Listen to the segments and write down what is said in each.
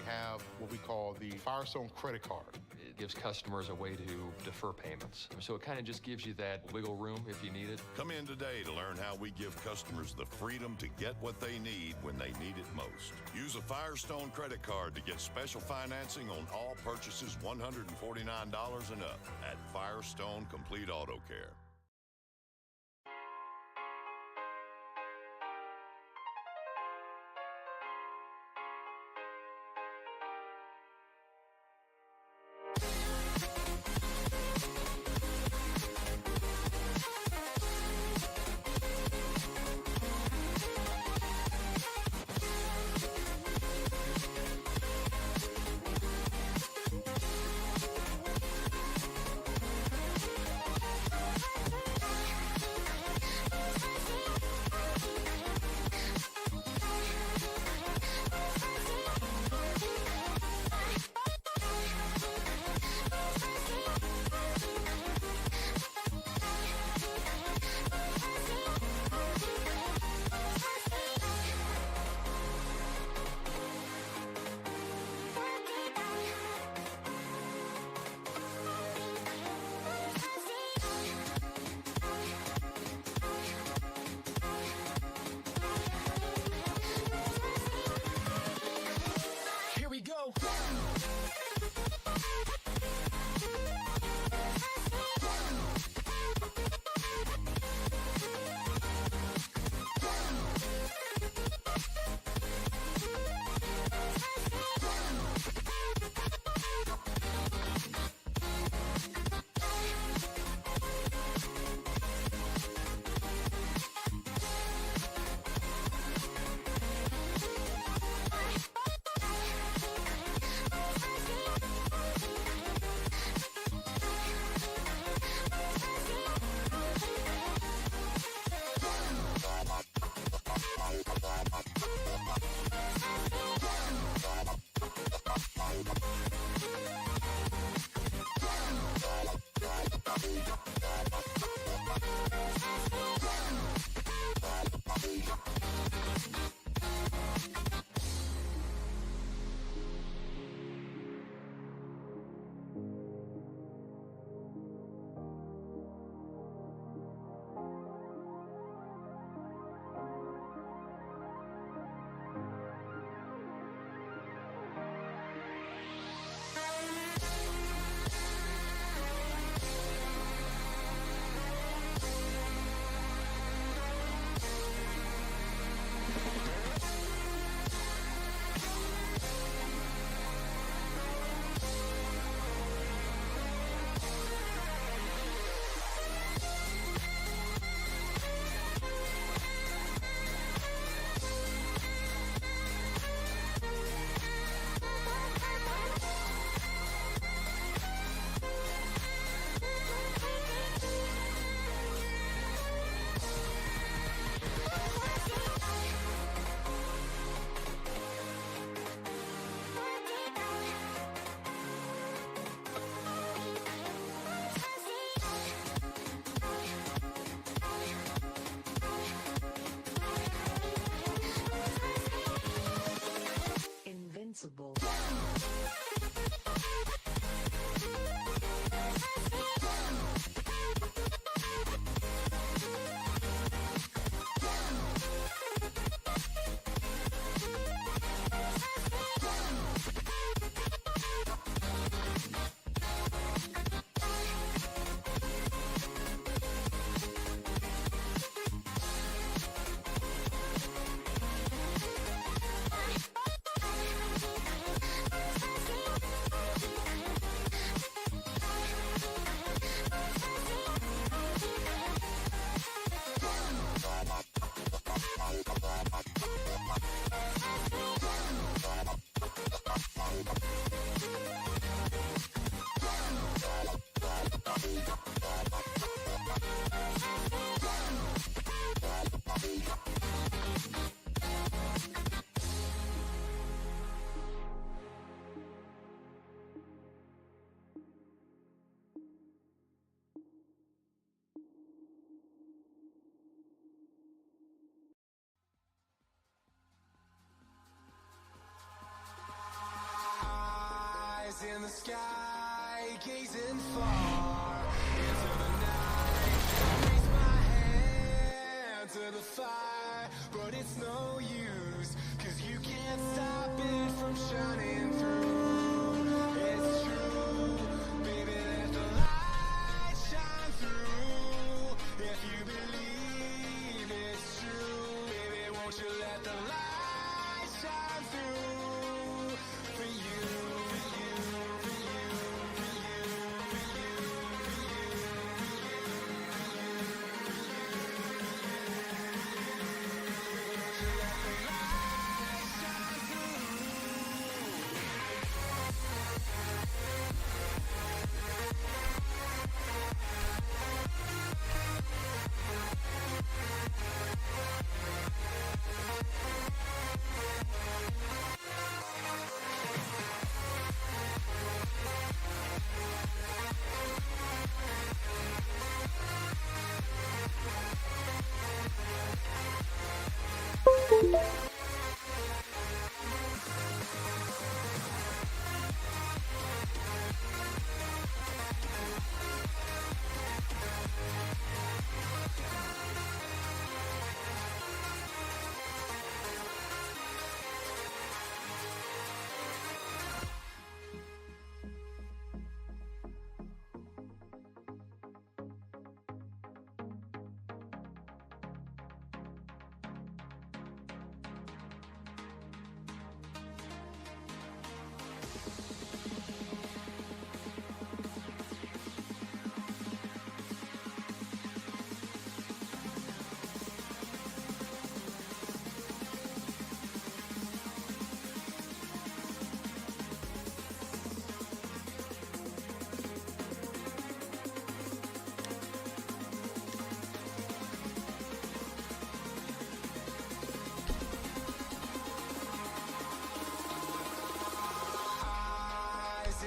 have what we call the Firestone credit card. It gives customers a way to defer payments. So it kind of just gives you that wiggle room if you need it. Come in today to learn how we give customers the freedom to get what they need when they need it most. Use a Firestone credit card to get special financing on all purchases $149 and up at Firestone Complete Auto Care. Eyes in the sky, gazing far into the night. I raise my hand to the fire, but it's no use, 'cause you can't stop it from shining through. It's true, baby, let the light shine through. If you believe it's true, baby, won't you let the light shine through for you.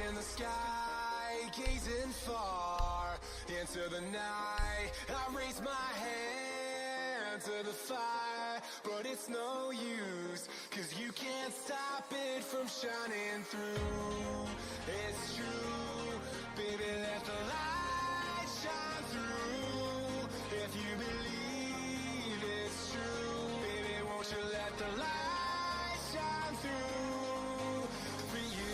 In the sky, gazing far into the night. I raise my hand to the fire, but it's no use, 'cause you can't stop it from shining through. It's true, baby, let the light shine through. If you believe it's true, baby, won't you let the light shine through for you.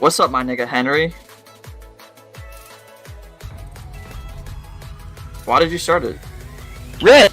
What's up, my nigga Henry? Why did you start it? Red!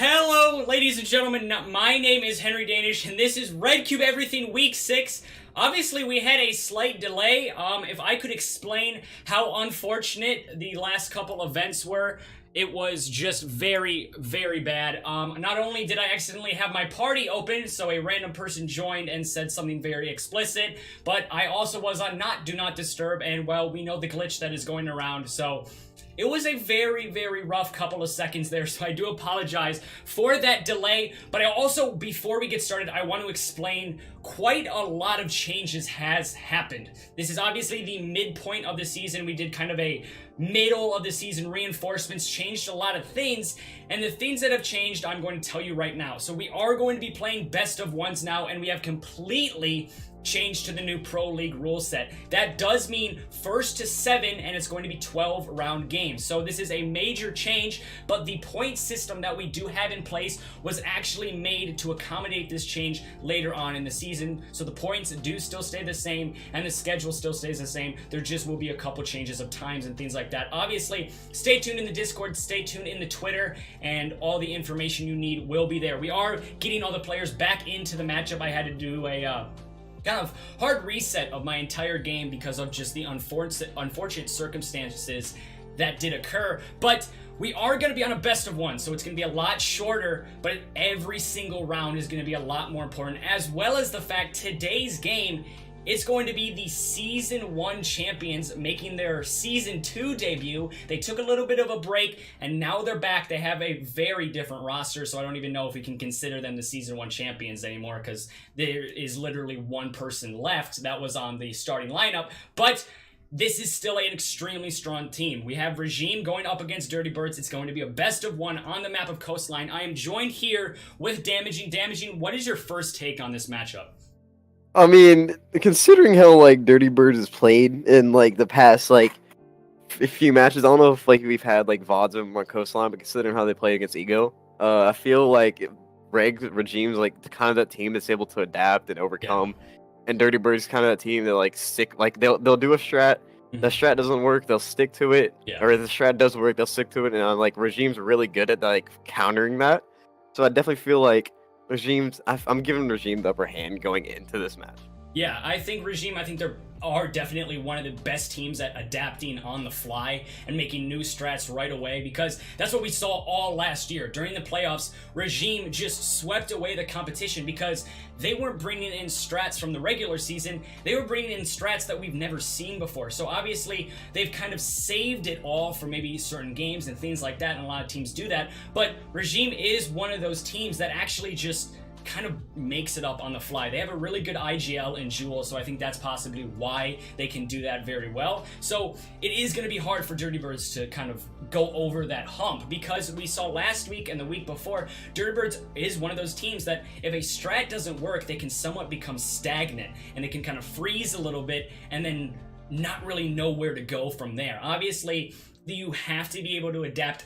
Hello, ladies and gentlemen. My name is Henry Danish, and this is Red Cube Everything Week 6. Obviously, we had a slight delay. If I could explain how unfortunate the last couple events were, It was just very, very bad. Not only did I accidentally have my party open, so a random person joined and said something very explicit, but I also was on Do Not Disturb, and well, we know the glitch that is going around, so it was a very, very rough couple of seconds there, so I do apologize for that delay. But I also, before we get started, I want to explain quite a lot of changes has happened. This is obviously the midpoint of the season. We did kind of a middle of the season reinforcements, changed a lot of things, and the things that have changed I'm going to tell you right now. So we are going to be playing best of ones now, and we have completely changed to the new Pro League rule set. That does mean 1st to 7, and it's going to be 12 round games. So this is a major change, but the point system that we do have in place was actually made to accommodate this change later on in the season. So the points do still stay the same, and the schedule still stays the same. There just will be a couple changes of times and things like that. Obviously, stay tuned in the Discord, stay tuned in the Twitter, and all the information you need will be there. We are getting all the players back into the matchup. I had to do a kind of hard reset of my entire game because of just the unfortunate circumstances that did occur. But we are going to be on a best of one, so it's going to be a lot shorter, but every single round is going to be a lot more important, as well as the fact today's game is going to be the Season 1 champions making their Season 2 debut. They took a little bit of a break, and now they're back. They have a very different roster, so I don't even know if we can consider them the Season 1 champions anymore, because there is literally one person left that was on the starting lineup. But this is still an extremely strong team. We have Regime going up against Dirty Birds. It's going to be a best of one on the map of Coastline. I am joined here with Damaging. Damaging, what is your first take on this matchup? I mean, considering how like Dirty Birds has played in like the past like a few matches, I don't know if like we've had like VODs of them on Coastline, but considering how they play against Ego, I feel like Regime's like kind of that team that's able to adapt and overcome, and Dirty Birds kind of that team that like stick like they'll do a strat. The strat doesn't work, they'll stick to it, or if the strat does work, they'll stick to it, and like Regime's really good at like countering that. So I definitely feel like I'm giving Regime the upper hand going into this match. Yeah, I think Regime, they are definitely one of the best teams at adapting on the fly and making new strats right away, because that's what we saw all last year. During the playoffs, Regime just swept away the competition because they weren't bringing in strats from the regular season. They were bringing in strats that we've never seen before. So obviously, they've kind of saved it all for maybe certain games and things like that, and a lot of teams do that. But Regime is one of those teams that actually just kind of makes it up on the fly. They have a really good IGL in Jewel, so I think that's possibly why they can do that very well. So it is going to be hard for Dirty Birds to kind of go over that hump, because we saw last week and the week before, Dirty Birds is one of those teams that if a strat doesn't work, they can somewhat become stagnant, and they can kind of freeze a little bit and then not really know where to go from there. Obviously, you have to be able to adapt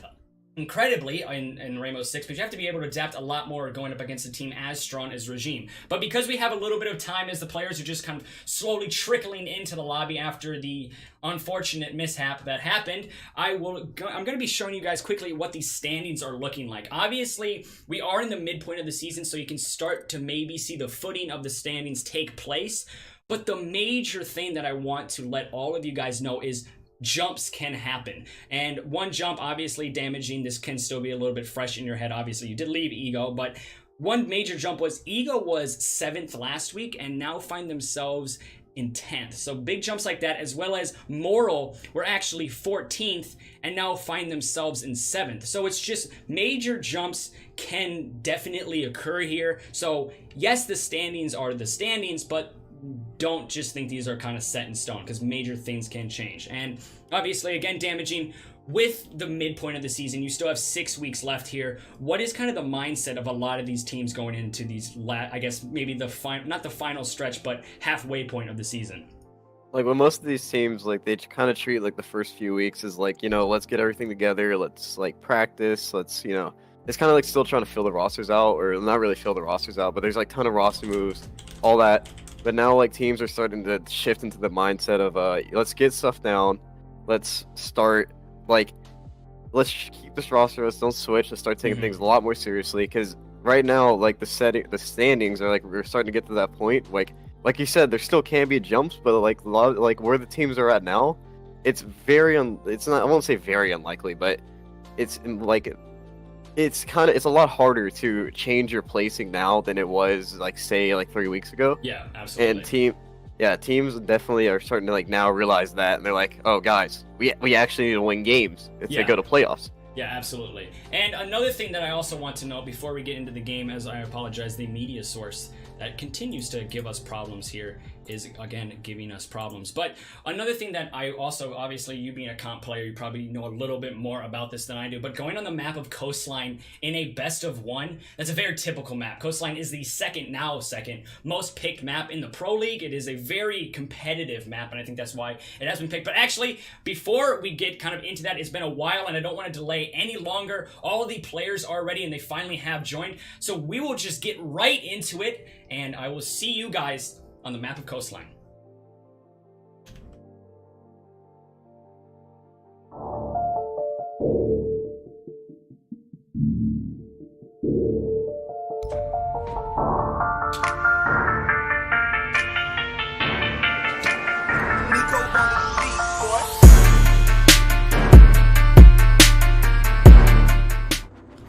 incredibly in Rainbow Six, but you have to be able to adapt a lot more going up against a team as strong as Regime. But because we have a little bit of time, as the players are just kind of slowly trickling into the lobby after the unfortunate mishap that happened, I'm going to be showing you guys quickly what these standings are looking like. Obviously, we are in the midpoint of the season, so you can start to maybe see the footing of the standings take place. But the major thing that I want to let all of you guys know is jumps can happen. And one jump, obviously Damaging, this can still be a little bit fresh in your head. Obviously, you did leave Ego, but one major jump was Ego was 7th last week and now find themselves in 10th. So big jumps like that, as well as Moral were actually 14th and now find themselves in 7th. So it's just major jumps can definitely occur here. So yes, the standings are the standings, but don't just think these are kind of set in stone, because major things can change. And obviously, again, Damaging, with the midpoint of the season, you still have 6 weeks left here. What is kind of the mindset of a lot of these teams going into these, I guess, maybe not the final stretch, but halfway point of the season? Like, with most of these teams, like, they kind of treat, like, the first few weeks as, like, let's get everything together, let's, like, practice, let's, it's kind of like still trying to fill the rosters out, or not really fill the rosters out, but there's, like, ton of roster moves, all that. But now, like, teams are starting to shift into the mindset of, let's get stuff down. Let's start, like, let's keep this roster. Let's don't switch. Let's start taking things a lot more seriously. Because right now, like, the standings are, like, we're starting to get to that point. Like you said, there still can be jumps, but, like, a lot, like, where the teams are at now, it's very, it's not, I won't say very unlikely, but it's like it's a lot harder to change your placing now than it was like say like 3 weeks ago. Yeah, absolutely. And teams definitely are starting to like now realize that, and they're like, oh guys, we actually need to win games if they go to playoffs. Yeah, absolutely. And another thing that I also want to know before we get into the game, as I apologize, the media source that continues to give us problems here is, again, giving us problems. But another thing that I also, obviously, you being a comp player, you probably know a little bit more about this than I do, but going on the map of Coastline in a best of one, that's a very typical map. Coastline is the second most picked map in the Pro League. It is a very competitive map, and I think that's why it has been picked. But actually, before we get kind of into that, it's been a while, and I don't want to delay any longer. All of the players are ready, and they finally have joined. So we will just get right into it, and I will see you guys on the map of Coastline.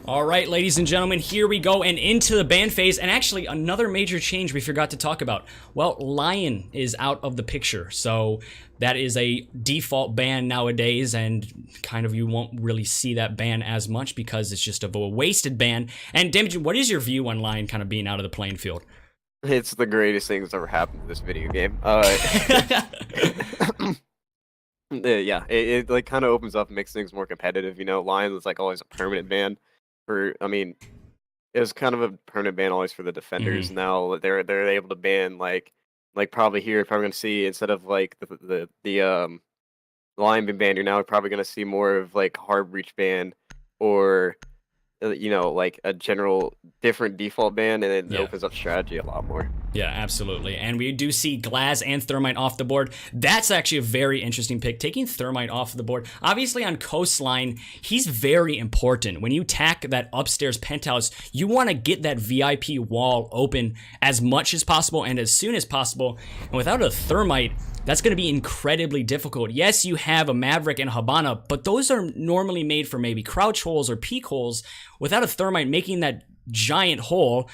All right, ladies and gentlemen, here we go and into the ban phase. And actually, another major change we forgot to talk about. Well, Lion is out of the picture. So that is a default ban nowadays, and kind of you won't really see that ban as much because it's just a wasted ban. And Damage, what is your view on Lion kind of being out of the playing field? It's the greatest thing that's ever happened to this video game. Yeah, it like kind of opens up, makes things more competitive. You know, Lion was like always a permanent ban. It was kind of a permanent ban always for the defenders. Now they're able to ban like probably here, probably gonna see, instead of like the Lion being banned, you're now probably gonna see more of like hard breach ban, or you know, like a general different default ban, and it opens up strategy a lot more. Yeah, absolutely. And we do see Glaz and Thermite off the board. That's actually a very interesting pick, taking Thermite off the board. Obviously on Coastline, he's very important. When you attack that upstairs penthouse, you want to get that VIP wall open as much as possible and as soon as possible. And without a Thermite, that's going to be incredibly difficult. Yes, you have a Maverick and Habana, but those are normally made for maybe crouch holes or peek holes. Without a Thermite making that giant hole,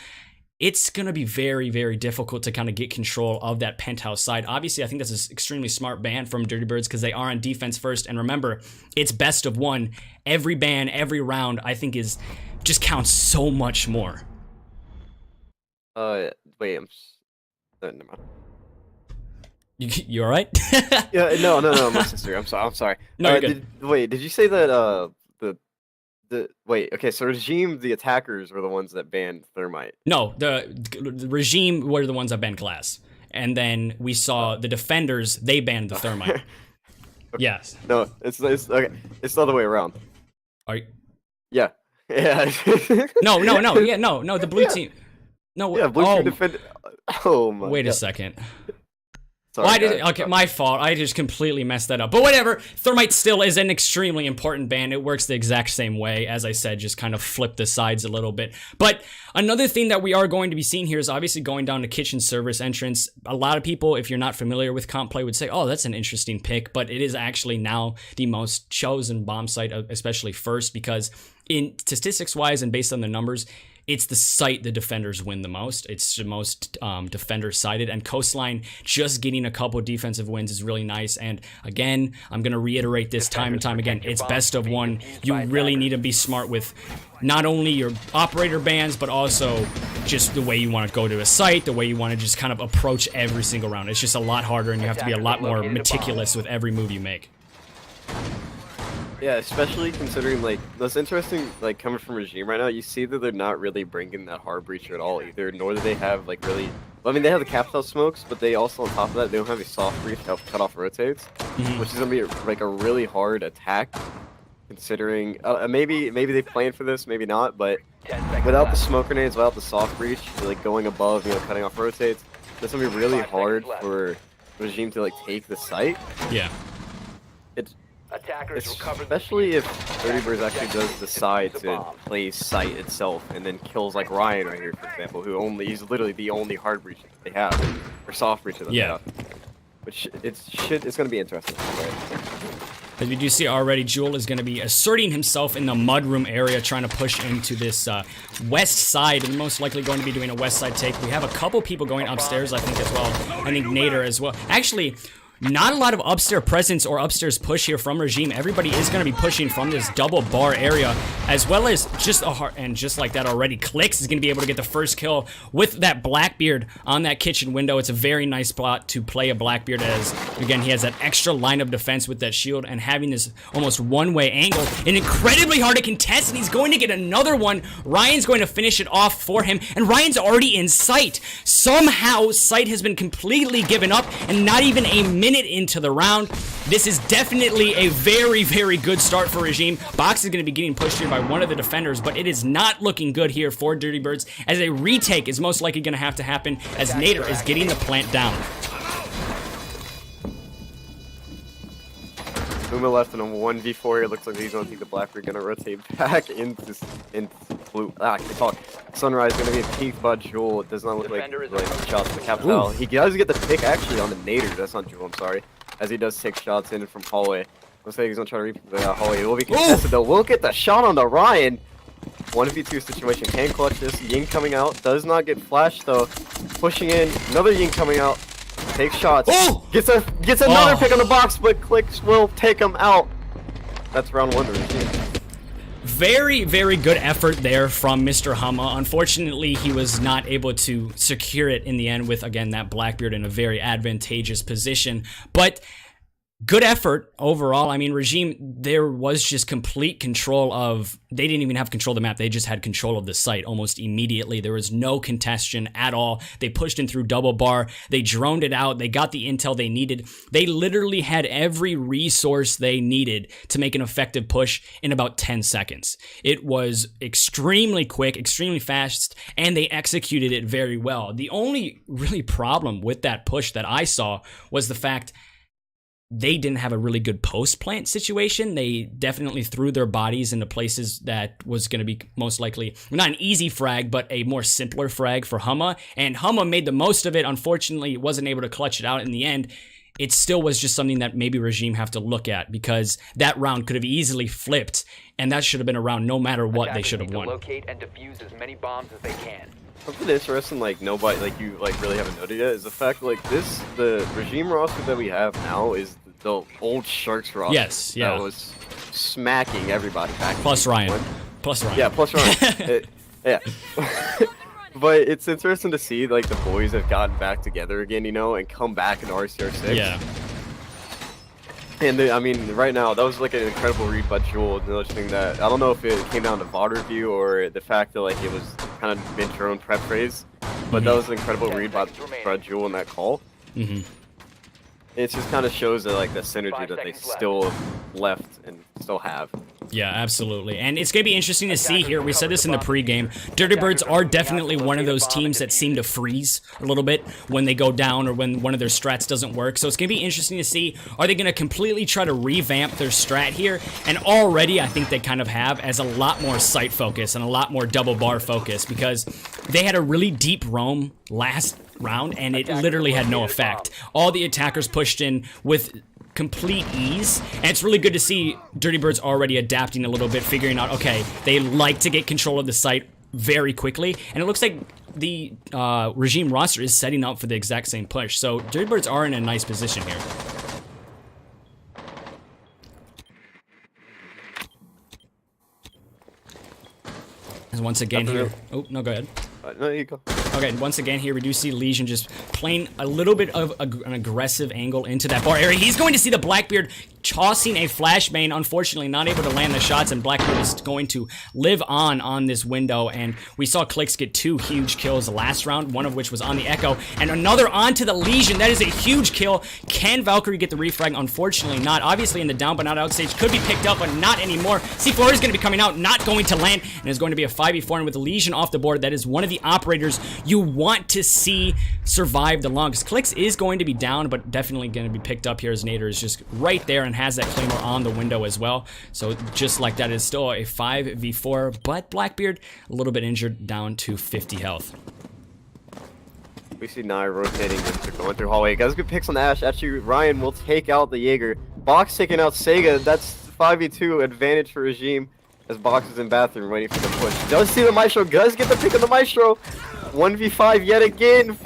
it's going to be very, very difficult to kind of get control of that penthouse side. Obviously, I think that's an extremely smart ban from Dirty Birds because they are on defense first. And remember, it's best of one. Every ban, every round, I think just counts so much more. Wait, never mind. You all right? Yeah, no, my sister. I'm sorry. No, you're good. Did you say that okay, so Regime, the attackers, were the ones that banned Thermite? No, the Regime were the ones that banned Glass. And then we saw the defenders, they banned the Thermite. Okay. Yes. No, it's okay. It's the other way around. Are you? Yeah. Yeah. No, the blue team. No, yeah, blue team defend. Oh my. Wait a second. Sorry, okay, my fault. I just completely messed that up. But whatever. Thermite still is an extremely important ban. It works the exact same way. As I said, just kind of flip the sides a little bit. But another thing that we are going to be seeing here is obviously going down to kitchen service entrance. A lot of people, if you're not familiar with comp play, would say, oh, that's an interesting pick. But it is actually now the most chosen bomb site, especially first, because in statistics-wise and based on the numbers, it's the site the defenders win the most. It's the most defender-sided, and Coastline just getting a couple defensive wins is really nice. And again, I'm going to reiterate this time and time again, it's best of one. You really need to be smart with not only your operator bans, but also just the way you want to go to a site, the way you want to just kind of approach every single round. It's just a lot harder, and you have to be a lot more meticulous with every move you make. Yeah, especially considering, like, that's interesting, like, coming from Regime right now, you see that they're not really bringing that hard breacher at all either, nor do they have, like, really, I mean, they have the Capsule smokes, but they also, on top of that, they don't have a soft breach to help cut off rotates, which is going to be, like, a really hard attack, considering, maybe they planned for this, maybe not, but without the smoke grenades, without the soft breach, like, going above, you know, cutting off rotates, that's going to be really hard for Regime to, like, take the site. Yeah. Especially if Dirty Birds actually does decide to play site itself and then kills like Ryan right here, for example, he's literally the only hard breach that they have, or soft breach that they have. Which it's gonna be interesting. Right? As we do see already, Jewel is going to be asserting himself in the mudroom area, trying to push into this west side, and most likely going to be doing a west side take. We have a couple people going upstairs, I think, as well. I think Nader as well. Actually, not a lot of upstairs presence or upstairs push here from Regime. Everybody is going to be pushing from this double bar area, as well as just a heart, and just like that already, Clix is going to be able to get the first kill with that Blackbeard on that kitchen window. It's a very nice spot to play a Blackbeard, as again he has that extra line of defense with that shield and having this almost one-way angle, and incredibly hard to contest, and he's going to get another one. Ryan's going to finish it off for him, and Ryan's already in sight. Somehow sight has been completely given up, and not even a minute into the round. This is definitely a very, very good start for Regime. Box is going to be getting pushed here by one of the defenders, but it is not looking good here for Dirty Birds, as a retake is most likely going to have to happen, as Nader is getting the plant down. Uma left in a 1v4 here. Looks like he's going to take the Blackbeard, going to rotate back into blue. I can't talk. Sunrise going to be a peek by Jewel. It does not look like shots to the capital. He does get the pick actually on the Nader. That's not Jewel, I'm sorry. As he does take shots in from hallway. Looks like he's going to try to reap the hallway. It will be contested though. We'll get the shot on the Ryan. 1v2 situation. Can clutch this. Ying coming out. Does not get flashed though. Pushing in. Another Ying coming out. Takes shots. Oh! Gets another pick on the box, but Clix will take him out. That's round 1 to Regime. Very, very good effort there from Mr. Humma. Unfortunately, he was not able to secure it in the end with, again, that Blackbeard in a very advantageous position. But good effort overall. I mean, Regime, there was just complete control of, they didn't even have control of the map. They just had control of the site almost immediately. There was no contestation at all. They pushed in through double bar. They droned it out. They got the intel they needed. They literally had every resource they needed to make an effective push in about 10 seconds. It was extremely quick, extremely fast, and they executed it very well. The only really problem with that push that I saw was the fact they didn't have a really good post-plant situation. They definitely threw their bodies into places that was going to be most likely, not an easy frag, but a more simpler frag for Humma. And Humma made the most of it. Unfortunately, wasn't able to clutch it out in the end. It still was just something that maybe Regime have to look at, because that round could have easily flipped, and that should have been a round no matter what they should have won. Locate and defuse as many bombs as they can. Something interesting, like nobody, like you, like really haven't noted yet, is the fact like the Regime roster that we have now is the old Sharks roster. Yes, yeah. That was smacking everybody back. Plus Ryan. Plus Ryan. Yeah, plus Ryan. Yeah. But it's interesting to see like the boys have gotten back together again, you know, and come back in RCR6. Yeah. And I mean, right now, that was like an incredible read by Jewel. Another thing that, I don't know if it came down to VOD review or the fact that like it was kind of mid-drone prep phase, but that was an incredible read by Jewel in that call. It just kind of shows that like the synergy that they still left and still have. Yeah, absolutely. And it's going to be interesting to see here. We said this in the pregame. Dirty Birds are definitely one of those teams that seem to freeze a little bit when they go down or when one of their strats doesn't work. So it's going to be interesting to see, are they going to completely try to revamp their strat here? And already I think they kind of have, as a lot more site focus and a lot more double bar focus, because they had a really deep roam last round and it literally had no effect. All the attackers pushed in with complete ease, and it's really good to see Dirty Birds already adapting a little bit, figuring out, okay, they like to get control of the site very quickly, and it looks like the Regime roster is setting up for the exact same push, so Dirty Birds are in a nice position here. And once again here, oh, no, go ahead. No, you go. Okay, once again here, we do see Legion just playing a little bit of an aggressive angle into that bar area. He's going to see the Blackbeard tossing a flashbang, unfortunately not able to land the shots, and Blackbeard is going to live on this window, and we saw Clix get 2 huge kills last round, one of which was on the Echo, and another onto the Legion. That is a huge kill. Can Valkyrie get the refrag? Unfortunately not. Obviously in the down but not out stage, could be picked up, but not anymore. C4 is going to be coming out, not going to land, and is going to be a 5v4, and with the Legion off the board, that is one of the operators you want to see survive the longest. Clix is going to be down, but definitely going to be picked up here, as Nader is just right there and has that Claymore on the window as well. So just like that, is still a 5v4, but Blackbeard a little bit injured, down to 50 health. We see Nye rotating into going through hallway. Guys, good picks on the Ash. Actually, Ryan will take out the Jaeger. Box taking out Sega. That's 5v2 advantage for Regime as Box is in bathroom waiting for the push. Does see the Maestro. Does get the pick of the Maestro. 1v5 yet again.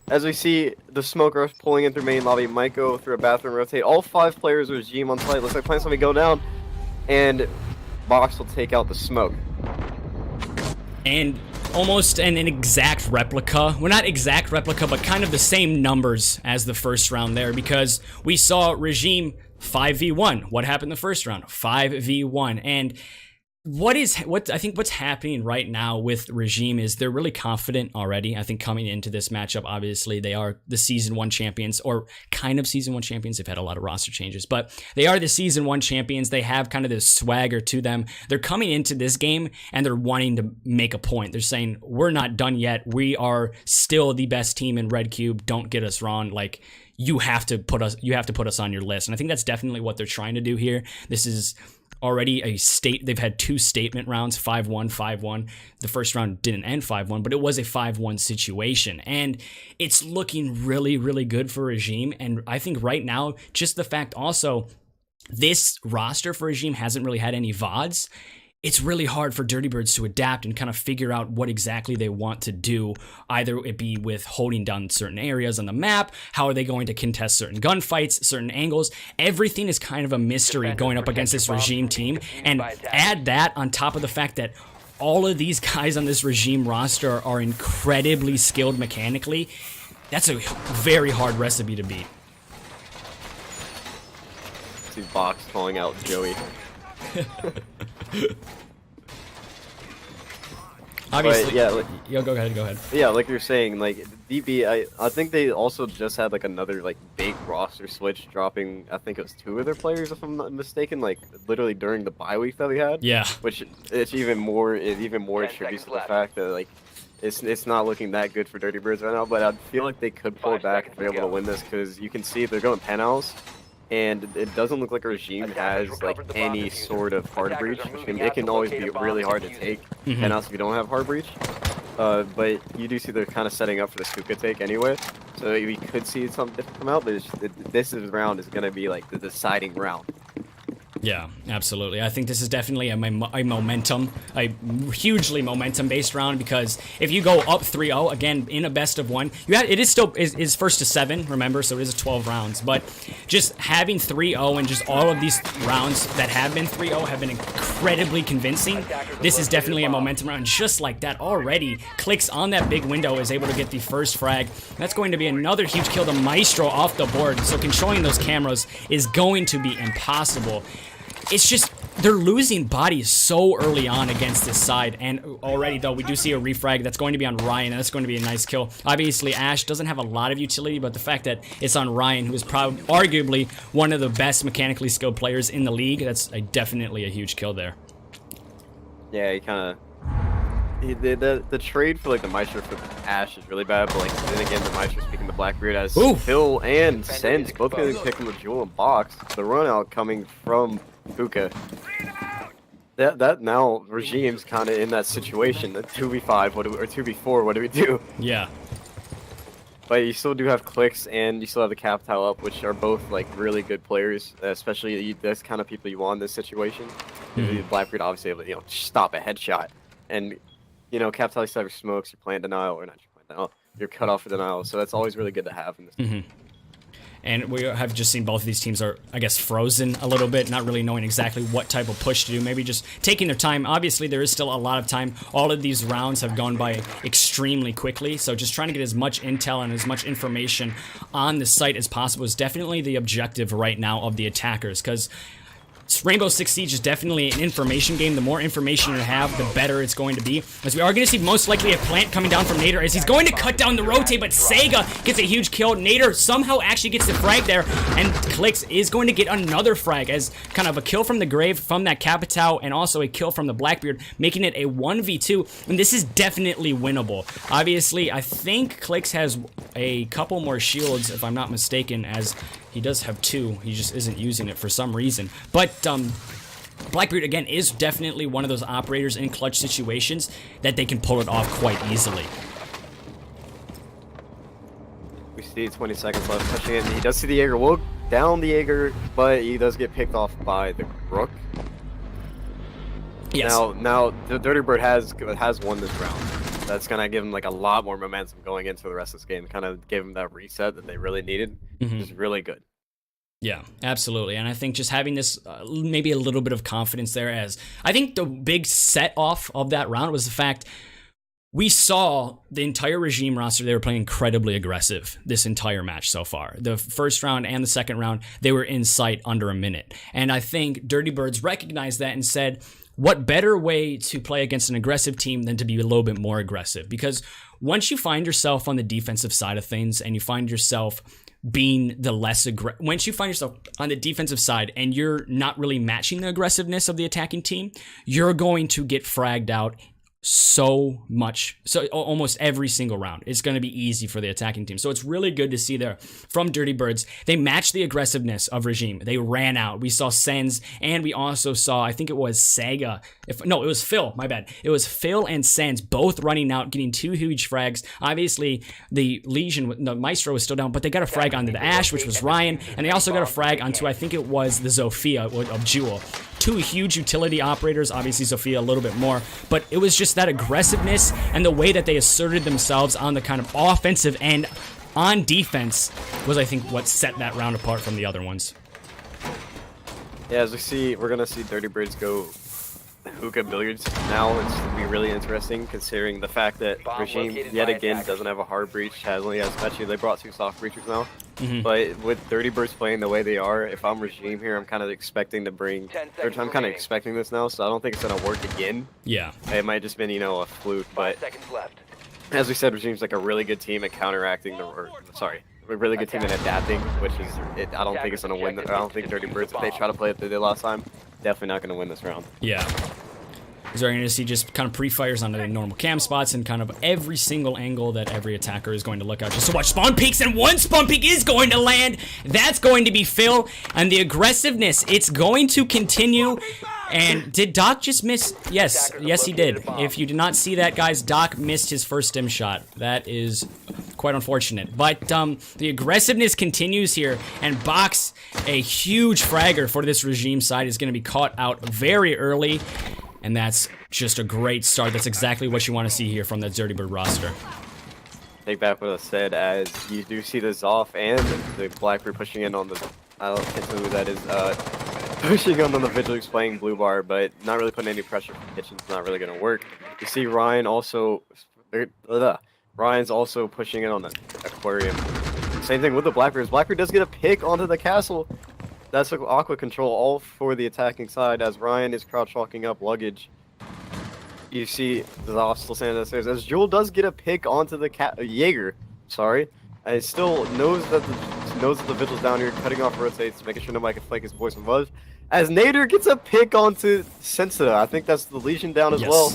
As we see the smoke rush pulling in through main lobby. Might go through a bathroom rotate. All 5 players Regime on site. Looks like plan something go down. And Box will take out the smoke. And almost an exact replica. Well, not exact replica, but kind of the same numbers as the first round there, because we saw Regime 5v1. What happened the first round? 5v1. And I think what's happening right now with Regime is they're really confident already. I think coming into this matchup, obviously they are the season 1 champions, or kind of season 1 champions. They've had a lot of roster changes, but they are the season 1 champions. They have kind of this swagger to them. They're coming into this game and they're wanting to make a point. They're saying, we're not done yet. We are still the best team in Red Cube. Don't get us wrong. Like, you have to put us on your list. And I think that's definitely what they're trying to do here. This is already they've had 2 statement rounds, 5-1, 5-1. The first round didn't end 5-1, but it was a 5-1 situation. And it's looking really, really good for Regime. And I think right now, just the fact also, this roster for Regime hasn't really had any VODs. It's really hard for Dirty Birds to adapt and kind of figure out what exactly they want to do. Either it be with holding down certain areas on the map, how are they going to contest certain gunfights, certain angles. Everything is kind of a mystery going up against this Regime team. And add that on top of the fact that all of these guys on this Regime roster are incredibly skilled mechanically. That's a very hard recipe to beat. See Box calling out Joey. Obviously, but, yeah, yo, go ahead. Yeah, like you're saying, like DB, I think they also just had like another like big roster switch, dropping I think it was 2 of their players if I'm not mistaken, like literally during the bye week that we had. Yeah. Which it's even more attributes to the fact that like it's not looking that good for Dirty Birds right now. But I feel like they could pull it back if they're able to win this, because you can see they're going penthouse. And it doesn't look like Regime has like any sort of hard breach, which it can always be really hard to take. And also if you don't have hard breach. But you do see they're kind of setting up for the Stuka take anyway. So we could see something different come out, but this round is going to be like the deciding round. Yeah, absolutely. I think this is definitely a hugely momentum-based round, because if you go up 3-0 again in a best of 1, it is still is first to 7. Remember, so it is 12 rounds. But just having 3-0 and just all of these rounds that have been 3-0 have been incredibly convincing. This is definitely a momentum round. Just like that, already Clicks on that big window is able to get the first frag. That's going to be another huge kill. The Maestro off the board. So controlling those cameras is going to be impossible. It's just, they're losing bodies so early on against this side, and already though we do see a refrag that's going to be on Ryan, and that's going to be a nice kill. Obviously Ash doesn't have a lot of utility, but the fact that it's on Ryan, who is arguably one of the best mechanically skilled players in the league, that's definitely a huge kill there. Yeah, he kind of... The trade for like the Maestro for Ash is really bad, but like then again the Maestro speaking the Blackbeard as Phil and Sense both going to pick him with Jewel and Box. The run out coming from Puka. That now Regime's kind of in that situation. The 2v5, or 2v4, what do we do? Yeah. But you still do have Clicks and you still have the Capitale up, which are both like really good players, especially that's kind of people you want in this situation. Blackbeard obviously able to stop a headshot, and Capitale still have your smokes, your plant denial, or not your plant denial, your cutoff for denial. So that's always really good to have in this. And we have just seen both of these teams are, I guess, frozen a little bit, not really knowing exactly what type of push to do. Maybe just taking their time. Obviously, there is still a lot of time. All of these rounds have gone by extremely quickly, so just trying to get as much intel and as much information on the site as possible is definitely the objective right now of the attackers, because Rainbow Six Siege is definitely an information game. The more information you have, the better it's going to be. As we are going to see most likely a plant coming down from Nader as he's going to cut down the rotate, but Sega gets a huge kill. Nader somehow actually gets the frag there, and Clicks is going to get another frag as kind of a kill from the Grave from that Capitale and also a kill from the Blackbeard, making it a 1v2, and this is definitely winnable. Obviously, I think Clicks has a couple more shields, if I'm not mistaken, as he does have 2. He just isn't using it for some reason. But Blackbeard, again, is definitely one of those operators in clutch situations that they can pull it off quite easily. We see 20 seconds left, pushing it, and he does see the Jaeger. Will down the Jaeger, but he does get picked off by the Rook. Yes. Now the Dirty Bird has won this round. That's gonna give him like a lot more momentum going into the rest of this game. Kind of give him that reset that they really needed. Is really good. Yeah, absolutely. And I think just having this, maybe a little bit of confidence there, as I think the big set off of that round was the fact we saw the entire Regime roster, they were playing incredibly aggressive this entire match so far. The first round and the second round, they were in sight under a minute. And I think Dirty Birds recognized that and said, what better way to play against an aggressive team than to be a little bit more aggressive? Because once you find yourself on the defensive side of things and you find yourself being the less aggressive, once you find yourself on the defensive side and you're not really matching the aggressiveness of the attacking team, you're going to get fragged out so almost every single round. It's going to be easy for the attacking team. So it's really good to see there from Dirty Birds. They matched the aggressiveness of Regime. They ran out. We saw Sens, and we also saw, I think it was Sega. It was Phil, my bad. It was Phil and Sens both running out, getting 2 huge frags. Obviously, the Legion, the Maestro was still down, but they got a frag onto the Ash, which was Ryan, and they also got a frag onto, I think it was the Zofia of Jewel. 2 huge utility operators, obviously Zofia a little bit more, but it was just that aggressiveness and the way that they asserted themselves on the kind of offensive end on defense was, I think, what set that round apart from the other ones. Yeah, as we see, we're gonna see Dirty Birds go hookah billiards now. It's gonna be really interesting considering the fact that Regime yet again doesn't have a hard breach, only has actually they brought 2 soft breachers now. But with Dirty Birds playing the way they are, if I'm Regime here, I'm kind of expecting to bring, or I'm kind of expecting this now, so I don't think it's gonna work again. Yeah. It might have just been, a fluke, but as we said, Regime's like a really good team at counteracting a really good team at adapting, which is, I don't think it's gonna win. I don't think Dirty Birds, if they try to play it they did last time, definitely not gonna win this round. Yeah. Because we're going to see just kind of pre-fires onto the normal cam spots and kind of every single angle that every attacker is going to look out just to watch spawn peeks, and one spawn peek is going to land. That's going to be Phil, and the aggressiveness, it's going to continue. And did Doc just miss? Yes, he did. If you did not see that, guys, Doc missed his first stim shot. That is quite unfortunate. But the aggressiveness continues here, and Box, a huge fragger for this Regime side, is going to be caught out very early. And that's just a great start. That's exactly what you want to see here from that Dirty Bird roster. Take back what I said, as you do see the Zoff and the Blackbird pushing in on the, I don't know who that is, pushing on the Vigil who's playing Blue Bar, but not really putting any pressure from Kitchen's not really going to work. You see Ryan also, Ryan's also pushing in on the Aquarium. Same thing with the Blackbirds. Blackbird does get a pick onto the castle. That's Aqua control all for the attacking side as Ryan is crouch walking up luggage. You see the Zoff still standing downstairs as Jewel does get a pick onto the Jaeger. Sorry, and it still knows that the Vigil's down here, cutting off rotates, making sure nobody can flank his boys from above. As Nader gets a pick onto Sensita, I think that's the Legion down as well.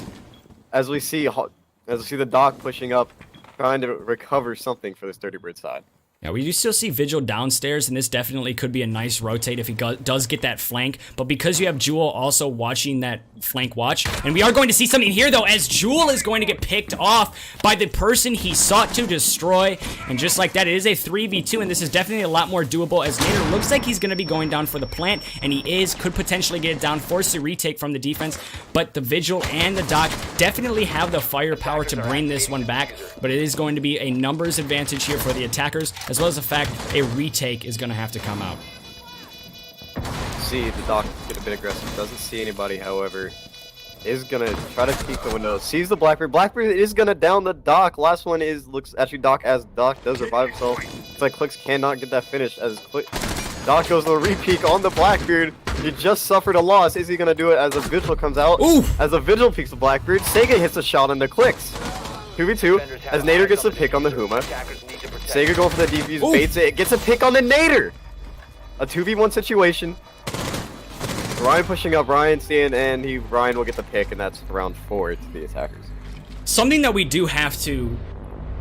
As we see the Doc pushing up, trying to recover something for this Dirty Bird side. Yeah, we do still see Vigil downstairs, and this definitely could be a nice rotate if he does get that flank. But because you have Jewel also watching that flank watch, and we are going to see something here, though, as Jewel is going to get picked off by the person he sought to destroy. And just like that, it is a 3v2, and this is definitely a lot more doable, as Nader looks like he's going to be going down for the plant, and he could potentially get it down, force the retake from the defense. But the Vigil and the Doc definitely have the firepower to bring this one back, but it is going to be a numbers advantage here for the attackers, as well as the fact a retake is going to have to come out. See the Doc get a bit aggressive, doesn't see anybody, however, is going to try to peek the window, sees the Blackbird. Blackbird is going to down the Doc. Last one looks actually Doc, as Doc does revive himself. It's like Clicks cannot get that finish as Doc goes to the re-peek on the Blackbeard. He just suffered a loss. Is he going to do it as the Vigil comes out? Ooh! As the Vigil peeks the Blackbeard, Sega hits a shot into Clicks. 2v2, as Nader gets the pick on the Huma. Sega going for the defuse, baits it, gets a pick on the Nader! A 2v1 situation. Ryan pushing up, Ryan seeing, and Ryan will get the pick, and that's round 4 to the attackers. Something that we do have to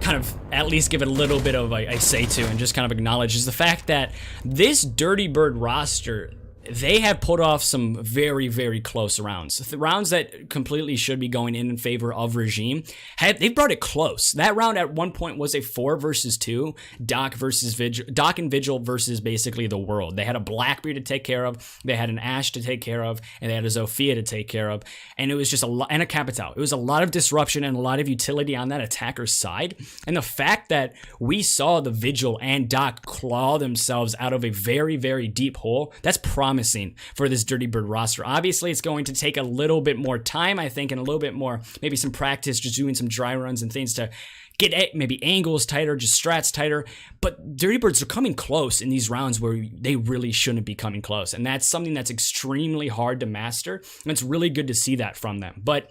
kind of at least give it a little bit of a say to and just kind of acknowledge is the fact that this Dirty Bird roster they have put off some very, very close rounds. The rounds that completely should be going in favor of Regime, they've brought it close. That round at one point was a 4 versus 2, Doc and Vigil versus basically the world. They had a Blackbeard to take care of, they had an Ashe to take care of, and they had a Zofia to take care of, and it was just a lot, and a Capitao. It was a lot of disruption and a lot of utility on that attacker's side, and the fact that we saw the Vigil and Doc claw themselves out of a very, very deep hole, that's promising for this Dirty Bird roster. Obviously, it's going to take a little bit more time, I think, and a little bit more, maybe some practice, just doing some dry runs and things to get maybe angles tighter, just strats tighter. But Dirty Birds are coming close in these rounds where they really shouldn't be coming close. And that's something that's extremely hard to master. And it's really good to see that from them. But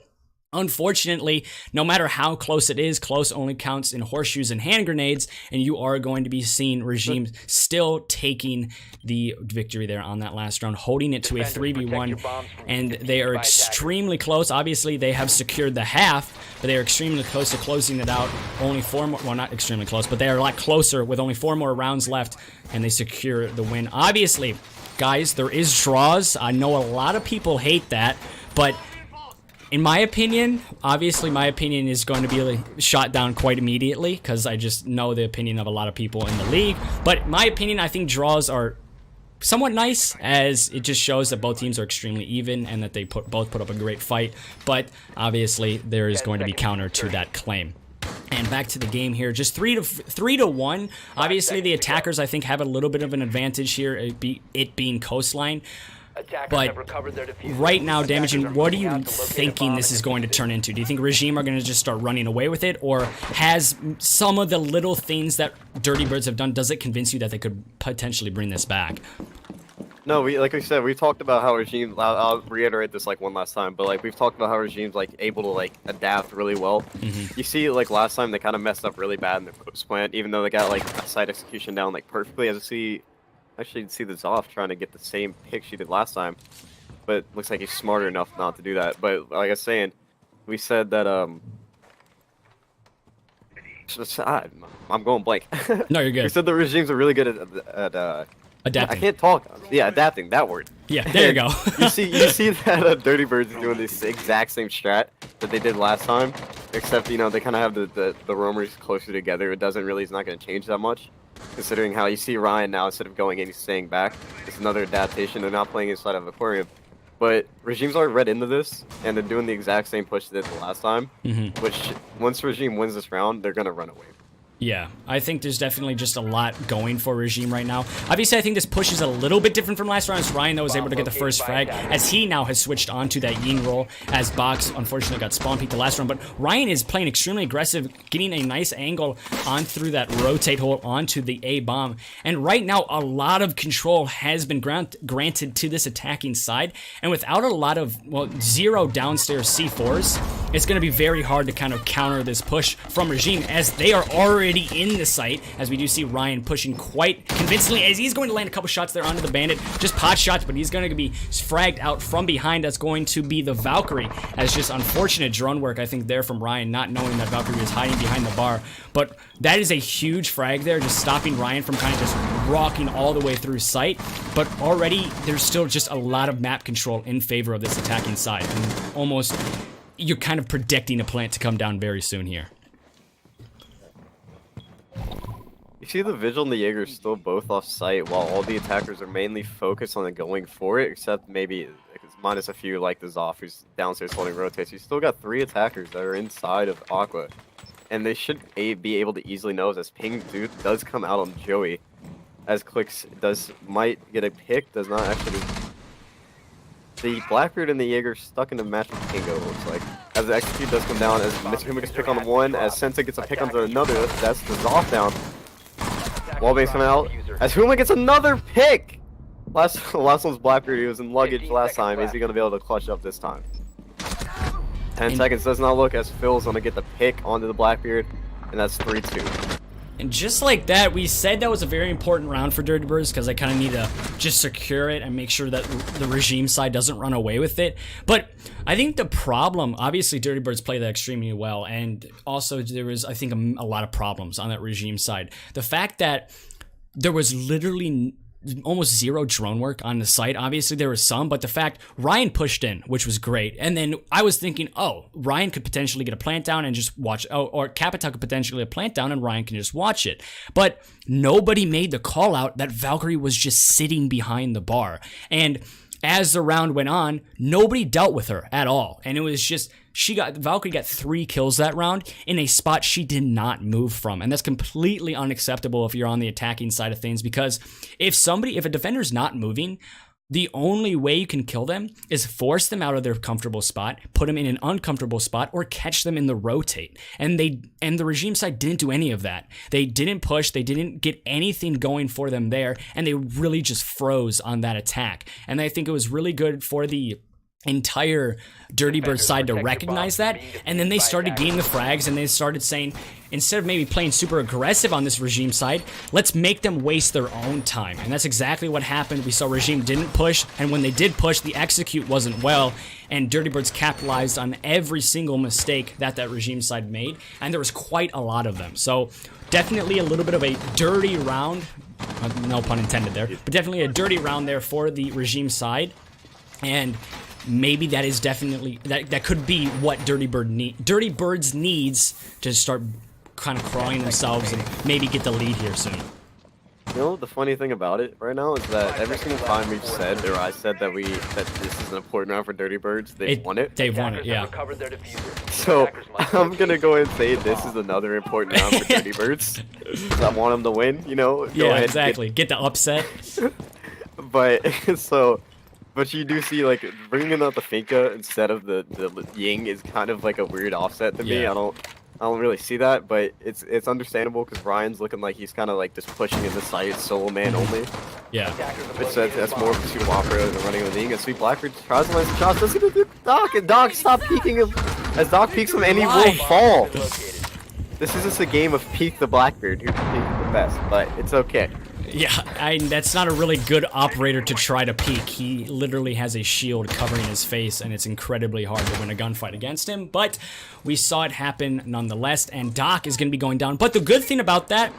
unfortunately, no matter how close it is, close only counts in horseshoes and hand grenades, and you are going to be seeing Regime still taking the victory there on that last round, holding it to a 3v1, and they are extremely close. Obviously, they have secured the half, but they are extremely close to closing it out. Only 4 more, well, not extremely close, but they are a lot closer with only 4 more rounds left, and they secure the win. Obviously, guys, there is draws. I know a lot of people hate that, but in my opinion, obviously my opinion is going to be shot down quite immediately because I just know the opinion of a lot of people in the league. But in my opinion, I think draws are somewhat nice, as it just shows that both teams are extremely even and that they both put up a great fight. But obviously there is going to be counter to that claim. And back to the game here, just 3 to 1. Obviously the attackers, I think, have a little bit of an advantage here, it being coastline. But right now, Damaging, what are you thinking this is going to turn into? Do you think Regime are going to just start running away with it? Or has some of the little things that Dirty Birds have done, does it convince you that they could potentially bring this back? No, like we said, we talked about how Regime, I'll reiterate this like one last time, but like we've talked about how Regime's like able to like adapt really well. You see, like last time they kind of messed up really bad in the coast plant, even though they got like a side execution down like perfectly. As you see, actually see the Zoff trying to get the same pick she did last time, but looks like he's smarter enough not to do that. But like I was saying, we said that I'm going blank. No, you're good. We said the Regimes are really good at adapting. I can't talk. Yeah, adapting, that word. Yeah, there you go. you see that Dirty Birds is doing this exact same strat that they did last time, except you know they kind of have the roamers closer together. It doesn't really, it's not going to change that much. Considering how you see Ryan now, instead of going in, he's staying back. It's another adaptation. They're not playing inside of Aquarium. But Regime's already read into this, and they're doing the exact same push they did the last time. Which, once Regime wins this round, they're going to run away. Yeah, I think there's definitely just a lot going for Regime right now. Obviously, I think this push is a little bit different from last round, as Ryan, though, was able to get the first frag, as he now has switched onto that Yin roll, as Box, unfortunately, got spawn peeked the last round. But Ryan is playing extremely aggressive, getting a nice angle on through that rotate hole onto the A-bomb. And right now, a lot of control has been granted to this attacking side. And without a lot of, well, 0 downstairs C4s, it's going to be very hard to kind of counter this push from Regime, as they are already in the site, as we do see Ryan pushing quite convincingly, as he's going to land a couple shots there onto the Bandit, just pot shots, but he's going to be fragged out from behind. That's going to be the Valkyrie, as just unfortunate drone work, I think, there from Ryan, not knowing that Valkyrie is hiding behind the bar. But that is a huge frag there, just stopping Ryan from kind of just rocking all the way through site. But already, there's still just a lot of map control in favor of this attacking side, and almost you're kind of predicting a plant to come down very soon here. You see the Vigil and the Jaeger still both off site, while all the attackers are mainly focused on going for it, except maybe minus a few like the Zoff who's downstairs holding rotates. You still got 3 attackers that are inside of Aqua, and they should be able to easily know as Ping does come out on Joey, as Clicks might get a pick, does not actually. The Blackbeard and the Jaeger stuck in the match with Kingo, it looks like. As the execute does come down, as Mitsuhuma gets pick on the one, as Sensa gets a pick onto another, that's the Zoff down. Wallbang's coming out, as Huma gets another pick! Last one's Blackbeard, he was in luggage last time, is he going to be able to clutch up this time? 10 seconds does not look, as Phil's going to get the pick onto the Blackbeard, and that's 3-2. And just like that, we said that was a very important round for Dirty Birds, because I kind of need to just secure it and make sure that the Regime side doesn't run away with it. But I think the problem, obviously Dirty Birds played that extremely well, and also there was, I think, a lot of problems on that Regime side. The fact that there was literally almost zero drone work on the site. Obviously there was some, but the fact Ryan pushed in, which was great. And then I was thinking, oh, Ryan could potentially get a plant down and just watch, or Capita could potentially get a plant down and Ryan can just watch it. But nobody made the call out that Valkyrie was just sitting behind the bar. And as the round went on, nobody dealt with her at all. And it was just, Valkyrie got 3 kills that round in a spot she did not move from. And that's completely unacceptable if you're on the attacking side of things, because if a defender's not moving, the only way you can kill them is force them out of their comfortable spot, put them in an uncomfortable spot, or catch them in the rotate. And the regime side didn't do any of that. They didn't push, they didn't get anything going for them there, and they really just froze on that attack. And I think it was really good for the entire Dirty Bird side to recognize that, and then they started getting the frags, and they started saying, instead of maybe playing super aggressive on this regime side, let's make them waste their own time. And that's exactly what happened. We saw regime didn't push, and when they did push, the execute wasn't well, and Dirty Birds capitalized on every single mistake that regime side made, and there was quite a lot of them. So definitely a little bit of a dirty round, no pun intended there, but definitely a dirty round there for the regime side. And maybe that is definitely, that could be what Dirty Birds needs to start kind of crawling themselves and maybe get the lead here soon. You know, the funny thing about it right now is that every single time we've said, or I said that this is an important round for Dirty Birds, they've won it. They've won it, yeah. So I'm gonna go ahead and say this is another important round for Dirty Birds. 'Cause I want them to win, you know. Go ahead, exactly. Get the upset. But you do see, like, bringing out the Finka instead of the Ying is kind of like a weird offset to me. I don't really see that, but it's understandable because Ryan's looking like he's kind of like just pushing in the site solo man only. Yeah. Which that's more of a pseudo opera than running with Ying. And Sweet Blackbird tries to land some shots. Doesn't do Doc, and Doc stop peeking him. As Doc peeks him, and he will fall. This is just a game of peek the Blackbeard who can peek the best, but it's okay. Yeah, that's not a really good operator to try to peek. He literally has a shield covering his face, and it's incredibly hard to win a gunfight against him. But we saw it happen nonetheless, and Doc is going to be going down. But the good thing about that,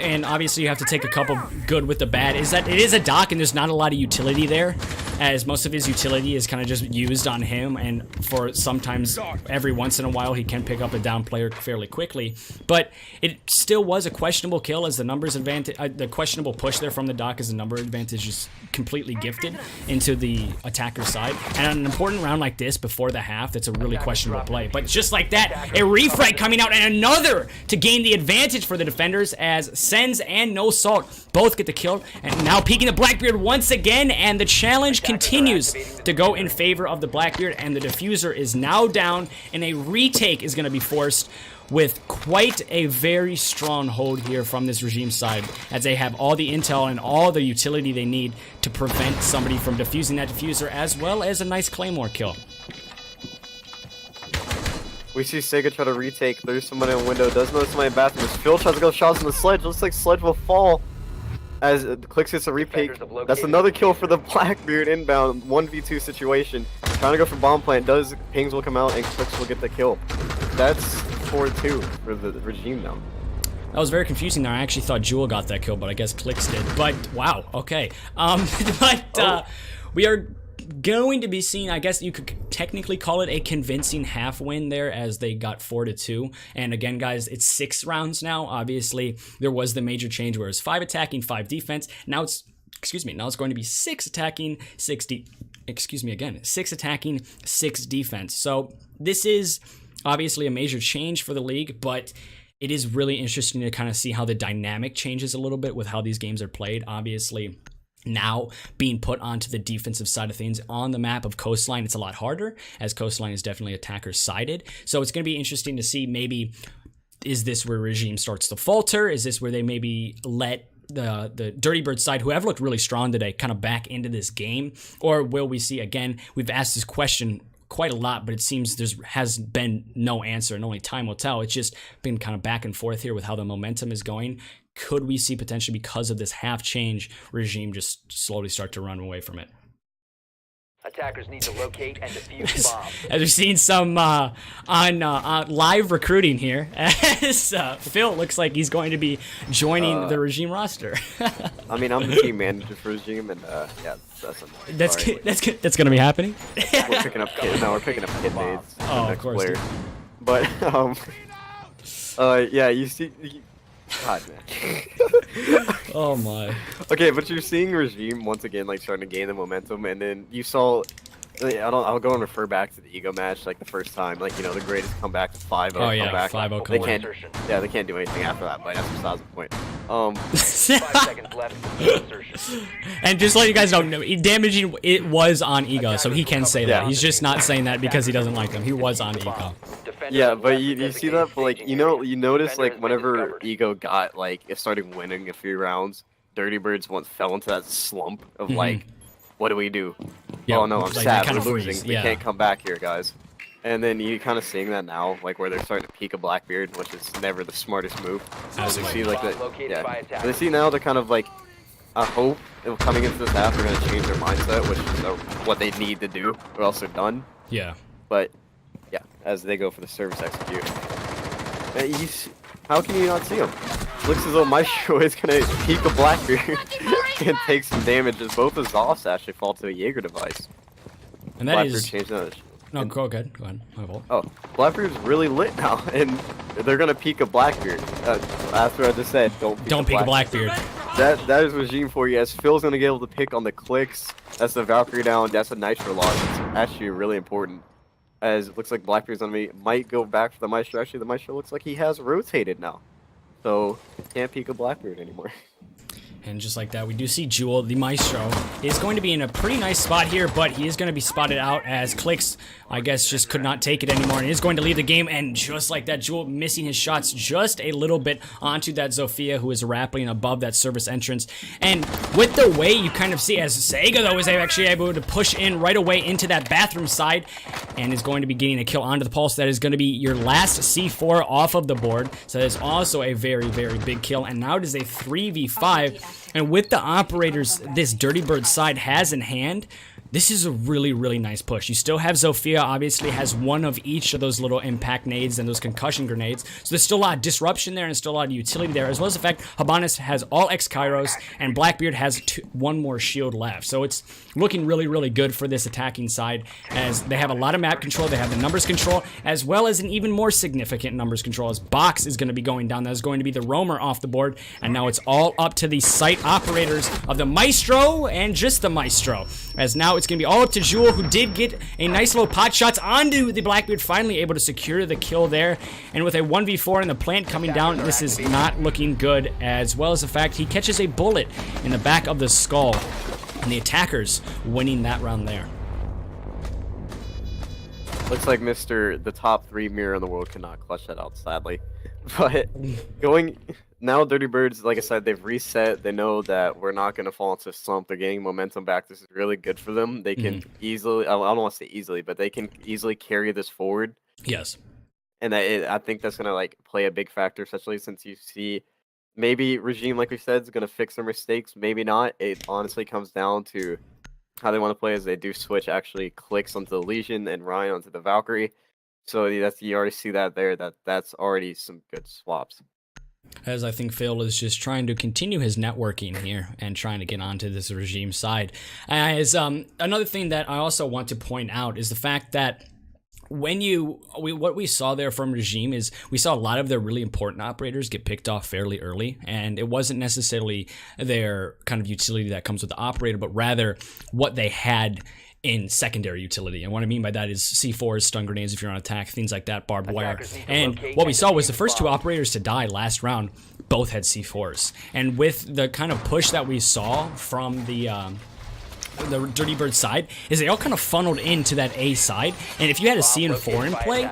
and obviously you have to take a couple good with the bad, is that it is a Doc and there's not a lot of utility there, as most of his utility is kind of just used on him, and for sometimes every once in a while he can pick up a down player fairly quickly. But it still was a questionable kill, as the numbers advantage, the questionable push there from the Doc as the number advantage is completely gifted into the attacker side. And on an important round like this before the half, that's a really questionable play. But just like that, a refrag coming out and another to gain the advantage for the defenders, as Sens and No Salt both get the kill. And now peeking the Blackbeard once again, and the challenge continues to go in favor of the Blackbeard, and the diffuser is now down, and a retake is going to be forced, with quite a very strong hold here from this regime side, as they have all the intel and all the utility they need to prevent somebody from defusing that diffuser, as well as a nice Claymore kill. We see Sega try to retake. There's somebody in the window. Does notice somebody in the bathroom. As Phil tries to go shots on the Sledge. Looks like Sledge will fall as Clicks gets a retake. That's another kill for the Blackbeard inbound. 1v2 situation. Trying to go for bomb plant. Pings will come out and Clicks will get the kill. That's 4-2 for the regime now. That was very confusing there. I actually thought Jewel got that kill, but I guess Clicks did. But wow, okay. We are going to be seeing, I guess you could technically call it a convincing half win there, as they got 4-2. And again, guys, it's 6 rounds now. Obviously, there was the major change where it's 5 attacking, 5 defense. Now it's, now it's going to be 6 attacking, 6 attacking, 6 defense. So this is obviously a major change for the league, but it is really interesting to kind of see how the dynamic changes a little bit with how these games are played. Obviously, now being put onto the defensive side of things on the map of Coastline, it's a lot harder, as Coastline is definitely attacker sided. So it's going to be interesting to see, maybe, is this where regime starts to falter? Is this where they maybe let the Dirty Bird side, who have looked really strong today, kind of back into this game? Or will we see, again, we've asked this question quite a lot, but it seems there has been no answer, and only time will tell. It's just been kind of back and forth here with how the momentum is going. Could we see potentially, because of this half change, regime just slowly start to run away from it? Attackers need to locate and defuse the bomb. As we've seen some on live recruiting here, as Phil looks like he's going to be joining the Regime roster. I mean, I'm the team manager for Regime, and yeah, that's That's going to be happening. we're picking up kids. No, we're picking up kid nades. Oh, of course, dude. But yeah, you see. God, man. Oh my. Okay, but you're seeing Regime once again like starting to gain the momentum, and then you saw. I'll go and refer back to the Ego match, like the first time, like the greatest comeback, 5-0 Oh yeah, comeback. 5-0 They comeback. can't. Yeah, they can't do anything after that. But that's besides the point. 5 seconds left. Insertion. And just to let you guys know, damaging it was on Ego, so he can say that. Yeah. He's just not saying that because he doesn't like them. He was on Ego. Defenders Yeah, have but left you the see that, but like designated you notice like Defenders been whenever discovered. Ego got like it started winning a few rounds, Dirty Birds once fell into that slump of like, what do we do? Yeah, Oh no, I'm like, they sad. kinda We're losing. freeze, We yeah. can't come back here, guys. And then you kind of seeing that now, like where they're starting to peek a Blackbeard, which is never the smartest move. So they see like Bomb the located by yeah. attackers. They see now they're kind of like, I hope coming into this half they're gonna change their mindset, which is what they need to do, or else they're done. Yeah. But yeah, as they go for the service execute. How can you not see him? Looks as though Maestro is gonna peek a Blackbeard and take some damage as both of Zoss actually fall to a Jaeger device. And that Blackbeard is changed another. no. Go ahead. Go ahead. My fault. Oh, Blackbeard's really lit now, and they're gonna peek a Blackbeard. After I just said, don't peek a Blackbeard. That is Regime for you. As Phil's gonna be able to pick on the clicks. That's the Valkyrie down. That's a Nitro loss. It's actually really important. As it looks like Blackbeard's gonna might go back for the Maestro. Actually, the Maestro looks like he has rotated now, so can't peek a Blackbeard anymore. And just like that, we do see Jewel, the Maestro, is going to be in a pretty nice spot here, but he is going to be spotted out as Clicks, I guess, just could not take it anymore, and is going to leave the game, and just like that, Jewel missing his shots just a little bit onto that Zofia, who is rappelling above that service entrance. And with the way you kind of see, as Sega, though, is actually able to push in right away into that bathroom side, and is going to be getting a kill onto the Pulse. That is going to be your last C4 off of the board, so that is also a very, very big kill, and now it is a 3v5. And with the operators this Dirty Bird side has in hand, this is a really, really nice push. You still have Zofia, obviously, has one of each of those little impact nades and those concussion grenades. So there's still a lot of disruption there and still a lot of utility there, as well as the fact Habanis has all X-Kairos and Blackbeard has one more shield left. So it's looking really, really good for this attacking side, as they have a lot of map control, they have the numbers control, as well as an even more significant numbers control, as Box is going to be going down. That is going to be the roamer off the board, and now it's all up to the site operators of the Maestro and just the Maestro, as now it's going to be all up to Jewel, who did get a nice little pot shots onto the Blackbeard, finally able to secure the kill there. And with a 1v4 and the plant coming down, this is not looking good, as well as the fact he catches a bullet in the back of the skull, and the attackers winning that round there. Looks like the top 3 mirror in the world cannot clutch that out, sadly. But going now, Dirty Birds, like I said, they've reset. They know that we're not going to fall into a slump. They're getting momentum back. This is really good for them. They can easily, I don't want to say easily, but they can easily carry this forward. Yes. And I think that's going to like play a big factor, especially since you see maybe Regime, like we said, is going to fix their mistakes. Maybe not. It honestly comes down to how they want to play, as they do switch actually Clicks onto the Legion and Ryan onto the Valkyrie. So that's, you already see that there. That's already some good swaps. As I think Phil is just trying to continue his networking here and trying to get onto this Regime side. As another thing that I also want to point out is the fact that what we saw there from Regime is we saw a lot of their really important operators get picked off fairly early, and it wasn't necessarily their kind of utility that comes with the operator, but rather what they had in secondary utility. And what I mean by that is C4s, stun grenades if you're on attack, things like that, barbed wire. And what we saw was the first 2 operators to die last round both had C4s. And with the kind of push that we saw from the Dirty Bird side, is they all kind of funneled into that A side, and if you had a CN4 in play,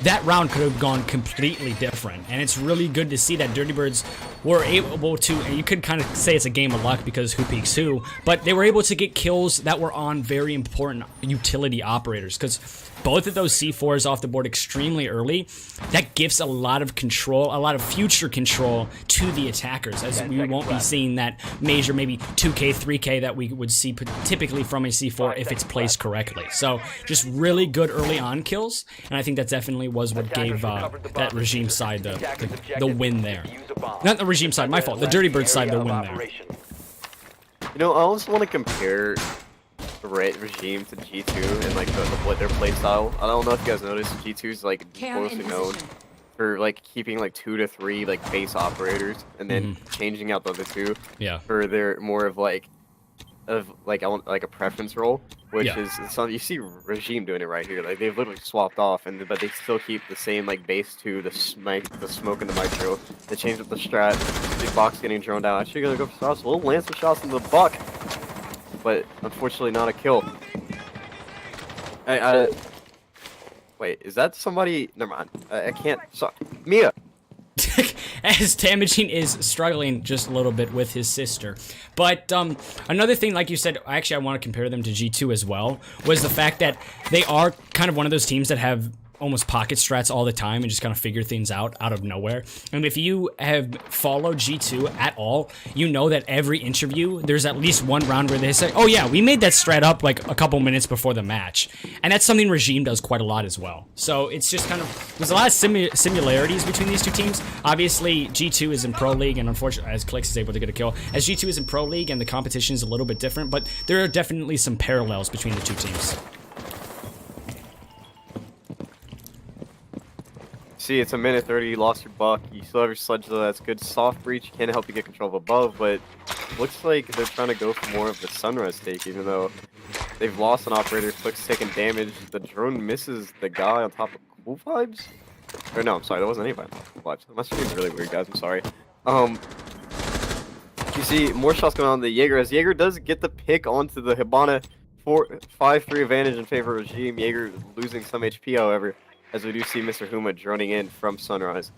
that round could have gone completely different. And it's really good to see that Dirty Birds were able to, and you could kind of say it's a game of luck because who peeks who, but they were able to get kills that were on very important utility operators, because both of those C4s off the board extremely early, that gives a lot of control, a lot of future control to the attackers, as we won't be seeing that major maybe 2K, 3K that we would see typically from a C4 if it's placed correctly. So just really good early on kills, and I think that definitely was what gave that regime side the win there. Not the regime side, my fault. The Dirty Bird side the win there. You know, I also want to compare Regime to G2 and like what their play style. I don't know if you guys noticed, G2 is like mostly known for like keeping like 2 to 3 like base operators and then changing out the other 2 for their more of like a preference role, which is something you see Regime doing it right here. Like they've literally swapped off, but they still keep the same like base 2, the smoke and the micro. They changed up the strat. Big box getting droned out. Actually gonna go for shots. Little Lancer shots in the buck, but unfortunately not a kill. Wait, is that somebody? Never mind. I can't. Sorry, Mia. As Tamagene is struggling just a little bit with his sister. But another thing, like you said, actually I want to compare them to G2 as well, was the fact that they are kind of one of those teams that have almost pocket strats all the time and just kind of figure things out of nowhere. And if you have followed G2 at all, you know that every interview, there's at least one round where they say, oh yeah, we made that strat up like a couple minutes before the match. And that's something Regime does quite a lot as well. So it's just kind of, there's a lot of similarities between these two teams. Obviously, G2 is in Pro League, and unfortunately, as Clix is able to get a kill, as G2 is in Pro League and the competition is a little bit different, but there are definitely some parallels between the two teams. See, it's a minute 30, you lost your buck, you still have your sledge though, that's good. Soft breach can help you get control of above, but looks like they're trying to go for more of the sunrise take, even though they've lost an operator. Click's taking damage. The drone misses the guy on top of Cool Vibes? Or no, I'm sorry, that wasn't anybody on top of Cool Vibes. My stream's really weird, guys, I'm sorry. You see more shots going on the Jaeger, as Jaeger does get the pick onto the Hibana. 5-3 advantage in favor of Regime. Jaeger losing some HP, however, as we do see Mr. Huma droning in from Sunrise.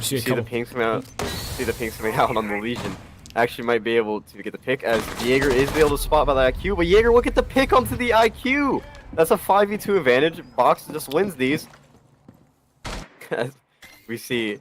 See the pings coming out. See the pings coming out on the Legion. Actually might be able to get the pick, as Jaeger is able to spot by the IQ, but Jaeger will get the pick onto the IQ! That's a 5v2 advantage. Box just wins these. As we see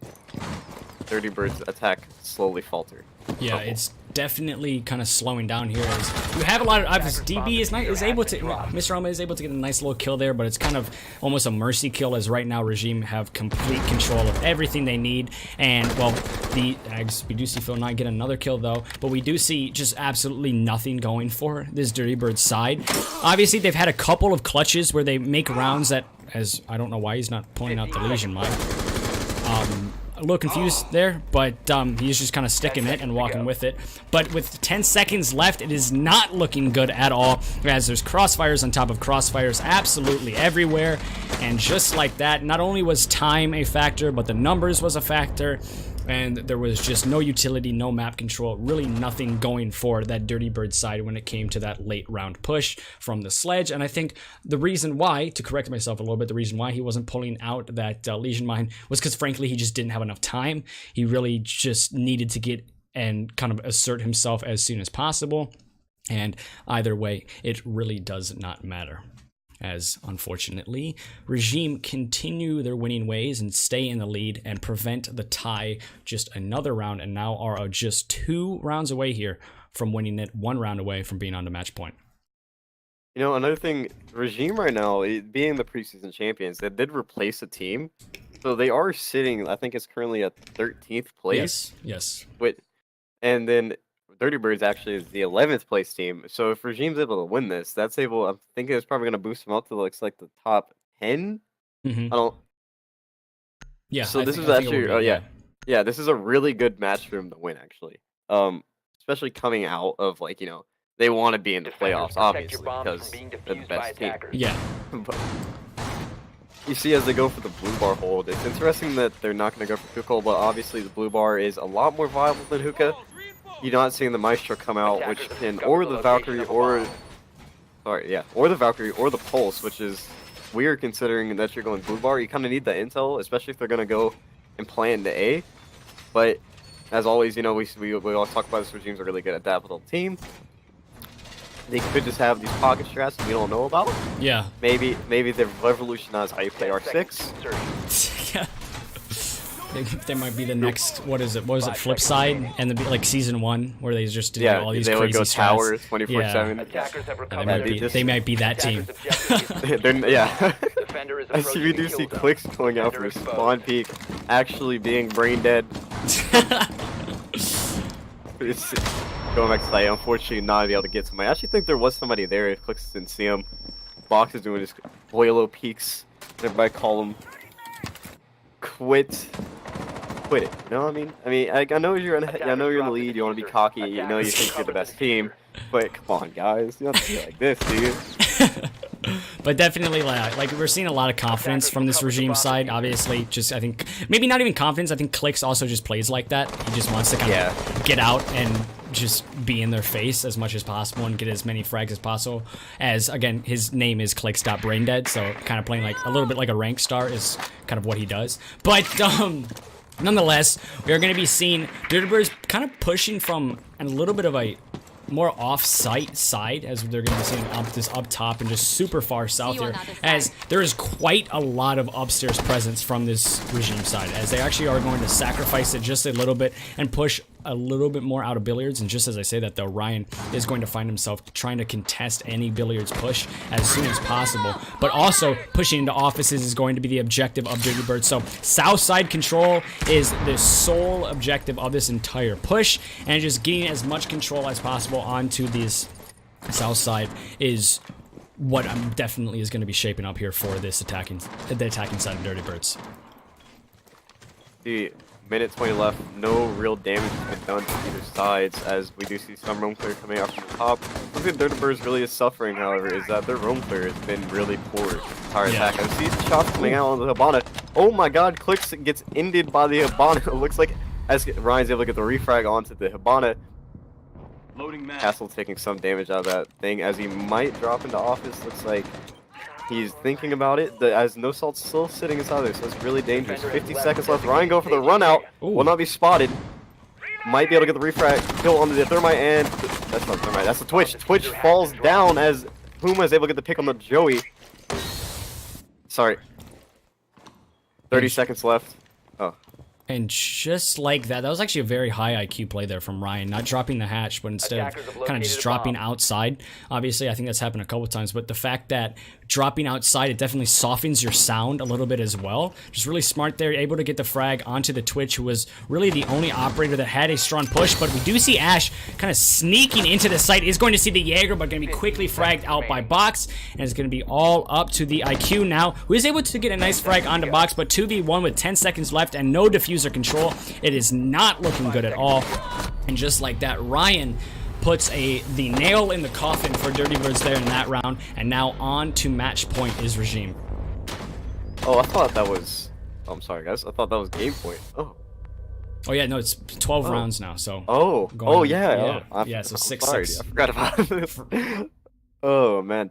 Dirty Bird's attack slowly falter. Yeah, it's definitely kind of slowing down here. As you have a lot of DB is able to, Mr. Oma is able to get a nice little kill there, but it's kind of almost a mercy kill, as right now Regime have complete control of everything they need. And well, the Ags, we do see Phil Knight get another kill though, but we do see just absolutely nothing going for this Dirty Bird side. Obviously, they've had a couple of clutches where they make rounds that, as I don't know why he's not pulling out the Legion mic. A little confused there, but he's just kind of sticking it and walking with it. But with 10 seconds left, it is not looking good at all, as there's crossfires on top of crossfires absolutely everywhere. And just like that, not only was time a factor, but the numbers was a factor. And there was just no utility, no map control, really nothing going for that Dirty Bird side when it came to that late round push from the sledge. And I think the reason why, to correct myself a little bit, the reason why he wasn't pulling out that Legion mine was because frankly he just didn't have enough time. He really just needed to get and kind of assert himself as soon as possible. And either way, it really does not matter, as unfortunately Regime continue their winning ways and stay in the lead and prevent the tie just another round, and now are just 2 rounds away here from winning it, 1 round away from being on the match point. You know, another thing, Regime right now, being the preseason champions, they did replace a team, so they are sitting, I think it's currently at 13th place. Yes. And then Dirty Birds actually is the 11th place team. So if Regime's able to win this, that's able. I'm thinking it's probably going to boost them up to like the top 10. I don't. Yeah. So this is actually. Yeah. This is a really good match for them to win, actually. Especially coming out of like they want to be in the playoffs, obviously, because they're the best team. Yeah. But you see, as they go for the blue bar hold, it's interesting that they're not going to go for hookah, but obviously the blue bar is a lot more viable than hookah. You're not seeing the Maestro come out, which can, or the Valkyrie, or the Valkyrie, or the Pulse, which is weird considering that you're going blue bar. You kind of need the intel, especially if they're going to go and play into A. But as always, we all talk about this. Regime's a really good adaptable team. they could just have these pocket strats we don't know about. Yeah. Maybe they've revolutionized how you play R6. They might be the next. What is it? What was it? Flip side and the like season 1 where they just did Yeah, all these they would crazy go strats. towers 24/7. Attackers have They recovered. might, they be, just- they might be that team. Yeah. Defender is I see we approaching do the see kill zone. clicks going out Defender for exposed. spawn peak, actually being brain dead. It's going back to say, unfortunately not be able to get somebody. I actually think there was somebody there if Clicks didn't see him. Box is doing his Boilo peaks. Everybody call him quit it. You know what I mean? I know you're in, I know you're in the lead. You want to be cocky. You know you think you're the best team. But come on, guys, you don't have to be like this, dude. But definitely, like we're seeing a lot of confidence from this regime side. Obviously, just I think maybe not even confidence. I think Clicks also just plays like that. He just wants to kind of get out and just be in their face as much as possible and get as many frags as possible. As again, his name is Clicks.Braindead, so kind of playing like a little bit like a rank star is kind of what he does. But nonetheless, we are going to be seeing Dirty Birds kind of pushing from a little bit of a more off-site side, as they're going to be seeing up top and just super far south here, as there is quite a lot of upstairs presence from this regime side, as they actually are going to sacrifice it just a little bit and push a little bit more out of billiards. And just as I say that though, Ryan is going to find himself trying to contest any billiards push as soon as possible, but also pushing into offices is going to be the objective of Dirty Birds. So south side control is the sole objective of this entire push, and just getting as much control as possible onto this south side is what I'm definitely is going to be shaping up here for this the attacking side of Dirty Birds. The minute 20 left, no real damage has been done to either sides, as we do see some roam clear coming out from the top. Something Dirty Birds really is suffering, however, is that their roam clear has been really poor this entire attack. I see shots coming out on the Hibana. Oh my god, Clicks gets ended by the Hibana. It looks like as Ryan's able to get the refrag onto the Hibana. Castle taking some damage out of that thing as he might drop into office. Looks like he's thinking about it. As No Salt's still sitting inside there, so it's really dangerous. 50 seconds left. Ryan go for the run out. Will not be spotted. Might be able to get the refrag kill onto the Thermite, and that's not Thermite. That's the Twitch. Twitch falls down as Puma is able to get the pick on the Joey. Sorry. 30 seconds left. Oh. And just like that was actually a very high IQ play there from Ryan, not dropping the hatch, but instead of kind of just dropping outside. Obviously, I think that's happened a couple times, but the fact that dropping outside, it definitely softens your sound a little bit as well. Just really smart there, able to get the frag onto the Twitch, who was really the only operator that had a strong push, but we do see Ash kind of sneaking into the site, is going to see the Jaeger, but going to be quickly fragged out by Box, and it's going to be all up to the IQ now, who is able to get a nice frag onto Box, but 2v1 with 10 seconds left and no diffuser control. It is not looking good at all, and just like that, Ryan puts the nail in the coffin for Dirty Birds there in that round, and now on to match point is Regime. Oh, I thought that was... Oh, I'm sorry, guys. I thought that was game point. Oh. Oh yeah, no, it's 12 rounds now, so... Oh, yeah. Yeah, So I'm 6-6. sorry, I forgot about this. Oh, man.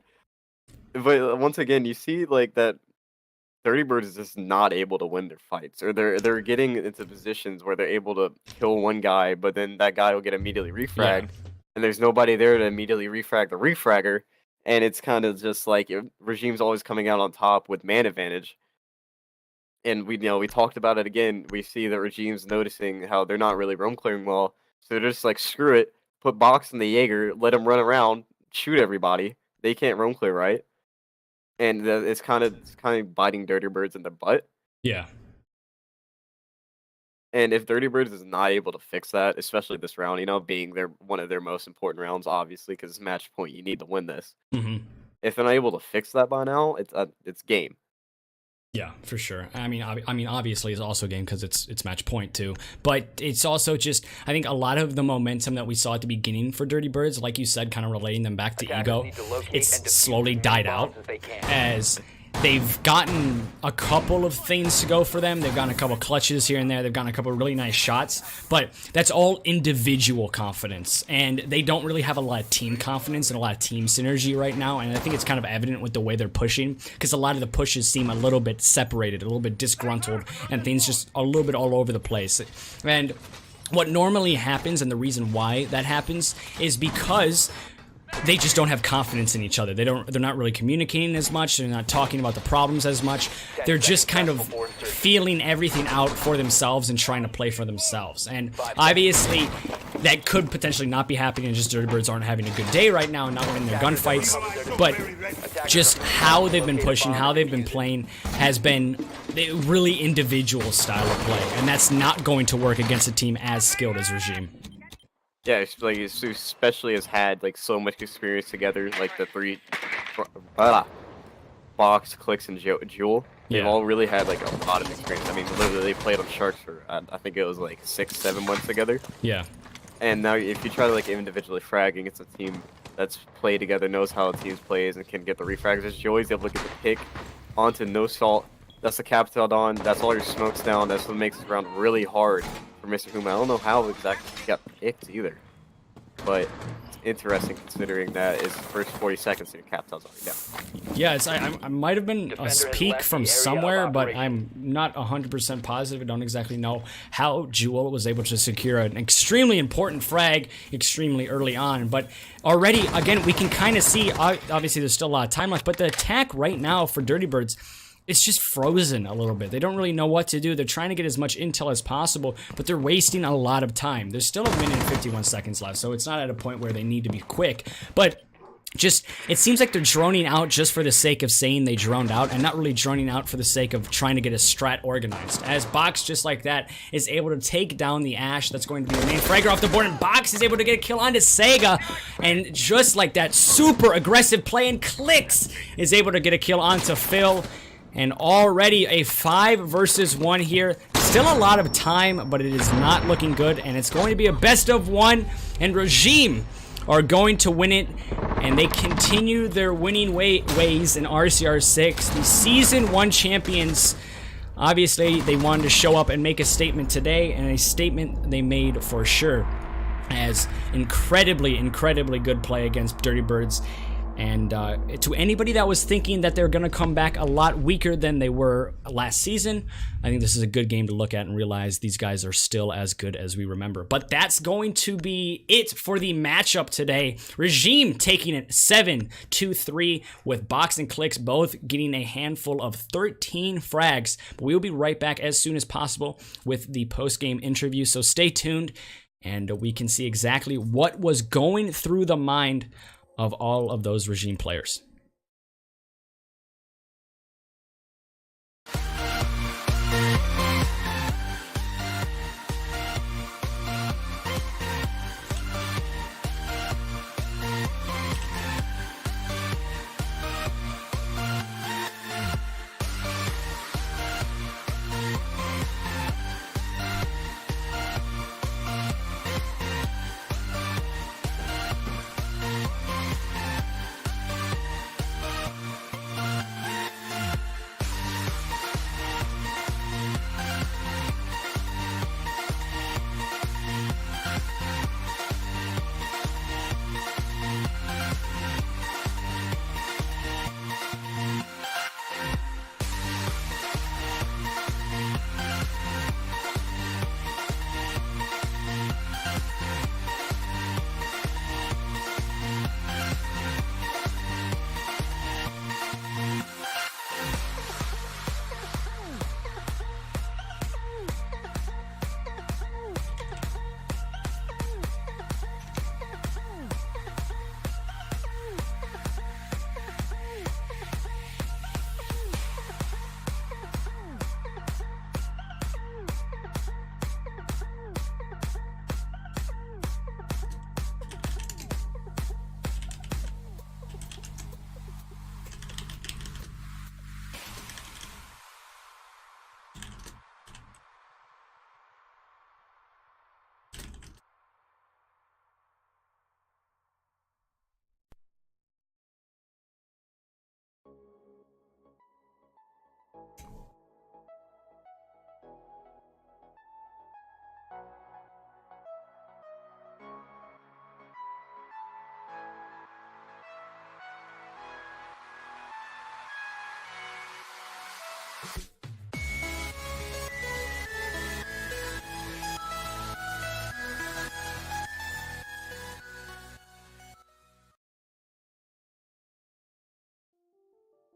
But once again, you see, like, that Dirty Birds is just not able to win their fights, or they're getting into positions where they're able to kill one guy, but then that guy will get immediately refragged, and there's nobody there to immediately refrag the refragger, and it's kind of just like Regime's always coming out on top with man advantage. And we talked about it again. We see that Regime's noticing how they're not really roam clearing well, so they're just like, screw it, put Box in the Jaeger, let him run around, shoot everybody. They can't roam clear, right? And it's kind of biting Dirty Birds in the butt. Yeah. And if Dirty Birds is not able to fix that, especially this round, being one of their most important rounds, obviously, because it's match point, you need to win this. Mm-hmm. If they're not able to fix that by now, it's game. Yeah, for sure. I mean, obviously, it's also a game because it's match point too. But it's also just, I think a lot of the momentum that we saw at the beginning for Dirty Birds, like you said, kind of relating them back to Ego, it's slowly died out as they've gotten a couple of things to go for them. They've gotten a couple clutches here and there. They've gotten a couple of really nice shots, but that's all individual confidence, and they don't really have a lot of team confidence and a lot of team synergy right now. And I think it's kind of evident with the way they're pushing, because a lot of the pushes seem a little bit separated, a little bit disgruntled, and things just a little bit all over the place. And what normally happens, and the reason why that happens, is because they just don't have confidence in each other. They're not really communicating as much. They're not talking about the problems as much. They're just kind of feeling everything out for themselves and trying to play for themselves. And obviously, that could potentially not be happening. Just Dirty Birds aren't having a good day right now and not winning their gunfights. But just how they've been pushing, how they've been playing has been a really individual style of play. And that's not going to work against a team as skilled as Regime. Yeah, it's like especially has had like so much experience together, like the three Box, Clicks, and Jewel. They've Yeah. all really had like a lot of experience. I mean, literally they played on Sharks for I think it was like 6-7 months together. Yeah. And now if you try to like individually frag against a team that's played together, knows how a team plays, and can get the refrags, as Joey's able to get the pick onto No Salt. That's the Capital on. That's all your smokes down. That's what makes this round really hard for Mr. Huma. I don't know how exactly he got picked either, but it's interesting considering that his first 40 seconds and your Capital's already down. Yeah, I might have been a Defender has peek left from the area of somewhere, but operation. I'm not 100% positive. I don't exactly know how Jewel was able to secure an extremely important frag extremely early on. But already, again, we can kind of see, obviously there's still a lot of time left, but the attack right now for Dirty Birds, it's just frozen a little bit. They don't really know what to do. They're trying to get as much intel as possible, but they're wasting a lot of time. There's still a minute and 51 seconds left, so it's not at a point where they need to be quick. But just, it seems like they're droning out just for the sake of saying they droned out and not really droning out for the sake of trying to get a strat organized. As Box, just like that, is able to take down the Ash. That's going to be the main fragger off the board, and Box is able to get a kill onto Sega. And just like that, super aggressive play, and Clicks is able to get a kill onto Phil. And already a 5 versus 1 here. Still a lot of time, but it is not looking good. And it's going to be a best of 1. And Regime are going to win it. And they continue their winning ways in RCR 6. The Season 1 champions, obviously, they wanted to show up and make a statement today. And a statement they made for sure. As incredibly, incredibly good play against Dirty Birds. And to anybody that was thinking that they're going to come back a lot weaker than they were last season, I think this is a good game to look at and realize these guys are still as good as we remember. But that's going to be it for the matchup today. Regime taking it 7-2-3 with Box and Clicks both getting a handful of 13 frags. But we will be right back as soon as possible with the post-game interview, so stay tuned and we can see exactly what was going through the mind of all of those Regime players.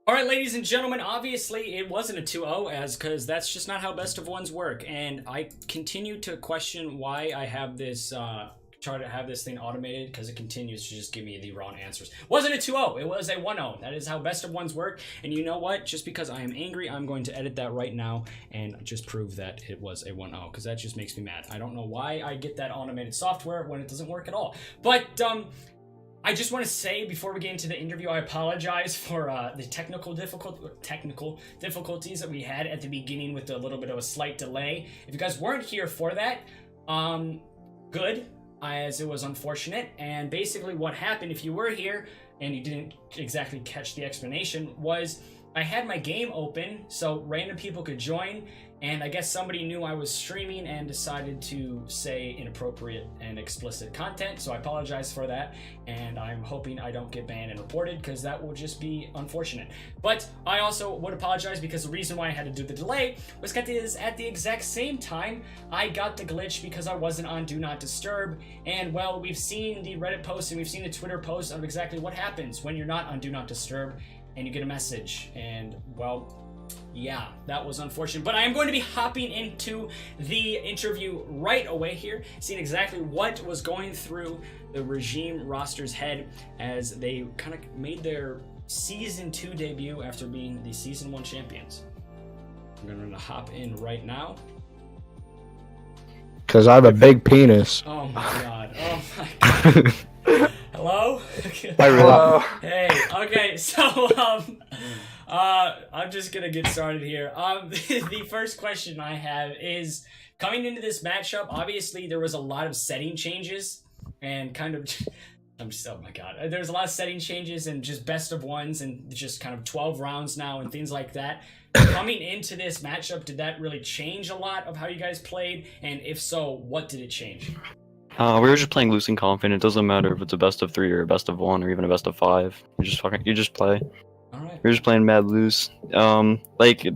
All right, ladies and gentlemen, obviously it wasn't a 2-0 because that's just not how best of ones work. And I continue to question why I have this, try to have this thing automated because it continues to just give me the wrong answers. Wasn't a 2-0, it was a 1-0. That is how best of ones work. And you know what? Just because I am angry, I'm going to edit that right now and just prove that it was a 1-0 because that just makes me mad. I don't know why I get that automated software when it doesn't work at all. But, I just want to say before we get into the interview, I apologize for the technical difficulties that we had at the beginning with a little bit of a slight delay. If you guys weren't here for that, good, as it was unfortunate. And basically what happened, if you were here and you didn't exactly catch the explanation, was I had my game open so random people could join, and I guess somebody knew I was streaming and decided to say inappropriate and explicit content, so I apologize for that, and I'm hoping I don't get banned and reported because that will just be unfortunate. But I also would apologize because the reason why I had to do the delay was because at the exact same time I got the glitch because I wasn't on Do Not Disturb, and well, we've seen the Reddit posts and we've seen the Twitter posts of exactly what happens when you're not on Do Not Disturb and you get a message, and well, yeah, that was unfortunate. But I am going to be hopping into the interview right away here, seeing exactly what was going through the Regime roster's head as they kind of made their Season 2 debut after being the Season 1 champions. I'm going to hop in right now. Because I have a big penis. Oh my god. Oh my god. Hello? Hello. Hey, okay, so, I'm just gonna get started here. The first question I have is, coming into this matchup, obviously there was a lot of setting changes, and kind of, oh my god, there's a lot of setting changes and just best of ones, and just kind of 12 rounds now and things like that. Coming into this matchup, did that really change a lot of how you guys played? And if so, what did it change? We were just playing loose and confident. It doesn't matter if it's a best of 3 or a best of 1 or even a best of 5. You just play. Alright. We're just playing mad loose. Like,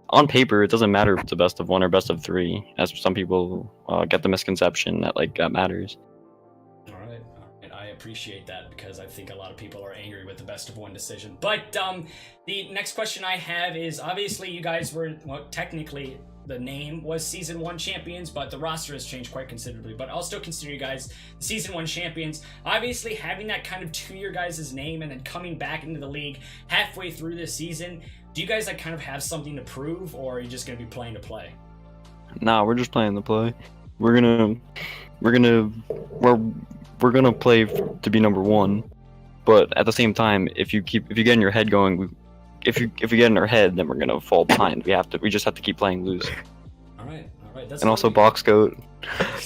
on paper, it doesn't matter if it's a best of 1 or best of 3, as some people get the misconception that, like, that matters. Alright, I appreciate that because I think a lot of people are angry with the best of 1 decision. But, the next question I have is, obviously you guys were, well, technically, the name was Season 1 champions, but the roster has changed quite considerably. But I'll still consider you guys Season 1 champions. Obviously, having that kind of to your guys' name and then coming back into the league halfway through this season, do you guys like kind of have something to prove, or are you just going to be playing to play? Nah, we're just playing to play. We're gonna play to be number 1, but at the same time, if you get in your head going, if we get in our head, then we're gonna fall behind. We just have to keep playing loose. All right. That's and also box goat.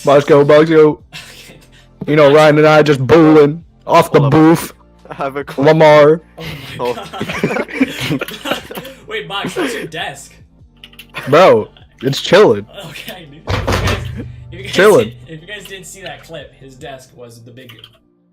Box goat. Okay. You know, Ryan and I just bowling off the booth. I have a Lamar. Oh my god. Wait, Box, that's your desk. Bro, it's chilling. Okay, dude. Chilling. If you guys didn't see that clip, his desk was the big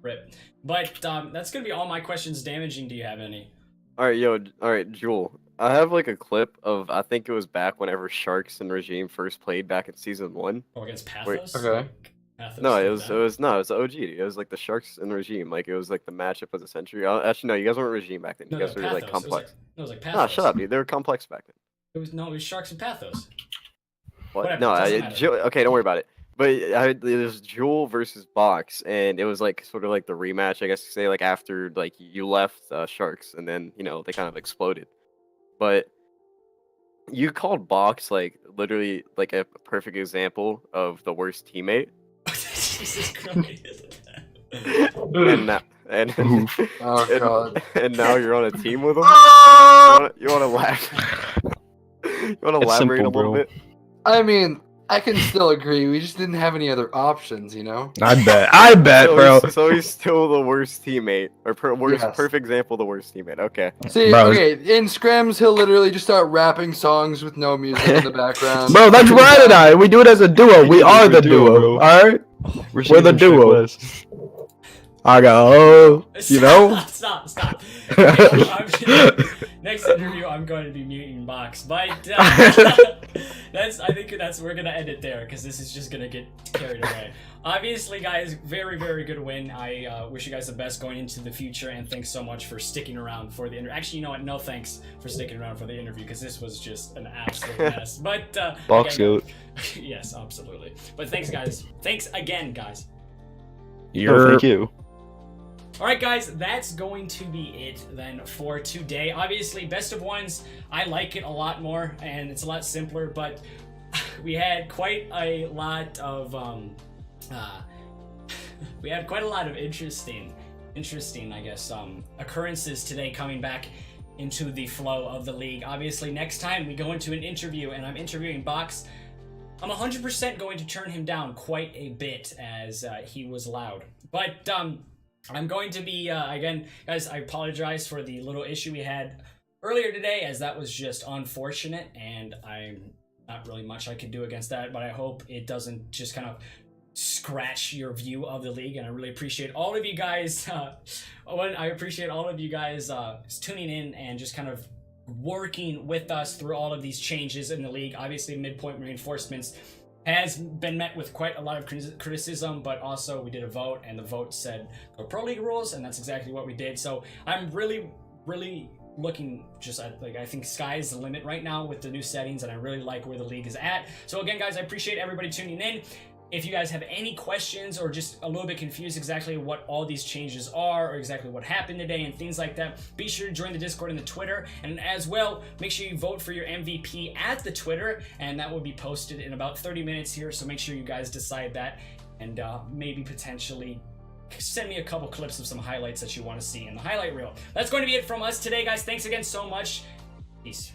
rip. But that's gonna be all my questions. Damaging, do you have any? Alright, Jewel. I have like a clip of, I think it was back whenever Sharks and Regime first played back in Season 1. Oh, against Pathos? Okay. Pathos No, it did was that? the OG. It was like the Sharks and Regime. Like, it was like the matchup of the century. Actually, no, you guys weren't Regime back then. You No, guys no, were like Pathos. complex. It was like Pathos. Nah, shut up, dude. They were complex back then. It was Sharks and Pathos. What? Whatever, No, it doesn't matter. okay, don't worry about it. But it was Jewel versus Box, and it was like sort of like the rematch, I guess you say, like after like you left Sharks, and then they kind of exploded. But you called Box like literally like a perfect example of the worst teammate. Jesus Christ. and now, God. and now you're on a team with him. You want to laugh? You want to It's elaborate simple, a little bro. bit? I mean, I can still agree. We just didn't have any other options, you know? I bet, bro. So he's still the worst teammate, or worst Yes. perfect example of the worst teammate. Okay. See, Bro. okay, in scrims, he'll literally just start rapping songs with no music in the background. Bro, that's Ryan and I. We do it as a duo. We are the duo. bro. Alright? We're the duo. I go, oh, you know? Stop. Next interview, I'm going to be muting Box, but I think we're gonna end it there because this is just gonna get carried away. Obviously, guys, very, very good win. I wish you guys the best going into the future, and thanks so much for sticking around for the interview. Actually, you know what? No thanks for sticking around for the interview because this was just an absolute mess. But Box again, goat. yes, absolutely. But thanks, guys. Thanks again, guys. Oh, thank you. Alright guys, that's going to be it then for today. Obviously, best of ones, I like it a lot more and it's a lot simpler, but we had quite a lot of interesting I guess occurrences today coming back into the flow of the league. Obviously, next time we go into an interview and I'm interviewing Box, I'm 100% going to turn him down quite a bit as he was loud. But I'm going to be, again, guys, I apologize for the little issue we had earlier today, as that was just unfortunate, and I'm not really much I can do against that, but I hope it doesn't just kind of scratch your view of the league, and I really appreciate all of you guys, I appreciate all of you guys tuning in and just kind of working with us through all of these changes in the league. Obviously, midpoint reinforcements has been met with quite a lot of criticism, but also we did a vote, and the vote said go Pro League rules, and that's exactly what we did. So I'm really, really looking just at, like, I think sky's the limit right now with the new settings, and I really like where the league is at. So again, guys, I appreciate everybody tuning in. If you guys have any questions or just a little bit confused exactly what all these changes are or exactly what happened today and things like that, be sure to join the Discord and the Twitter. And as well, make sure you vote for your MVP at the Twitter, and that will be posted in about 30 minutes here. So make sure you guys decide that, and maybe potentially send me a couple clips of some highlights that you want to see in the highlight reel. That's going to be it from us today, guys. Thanks again so much. Peace.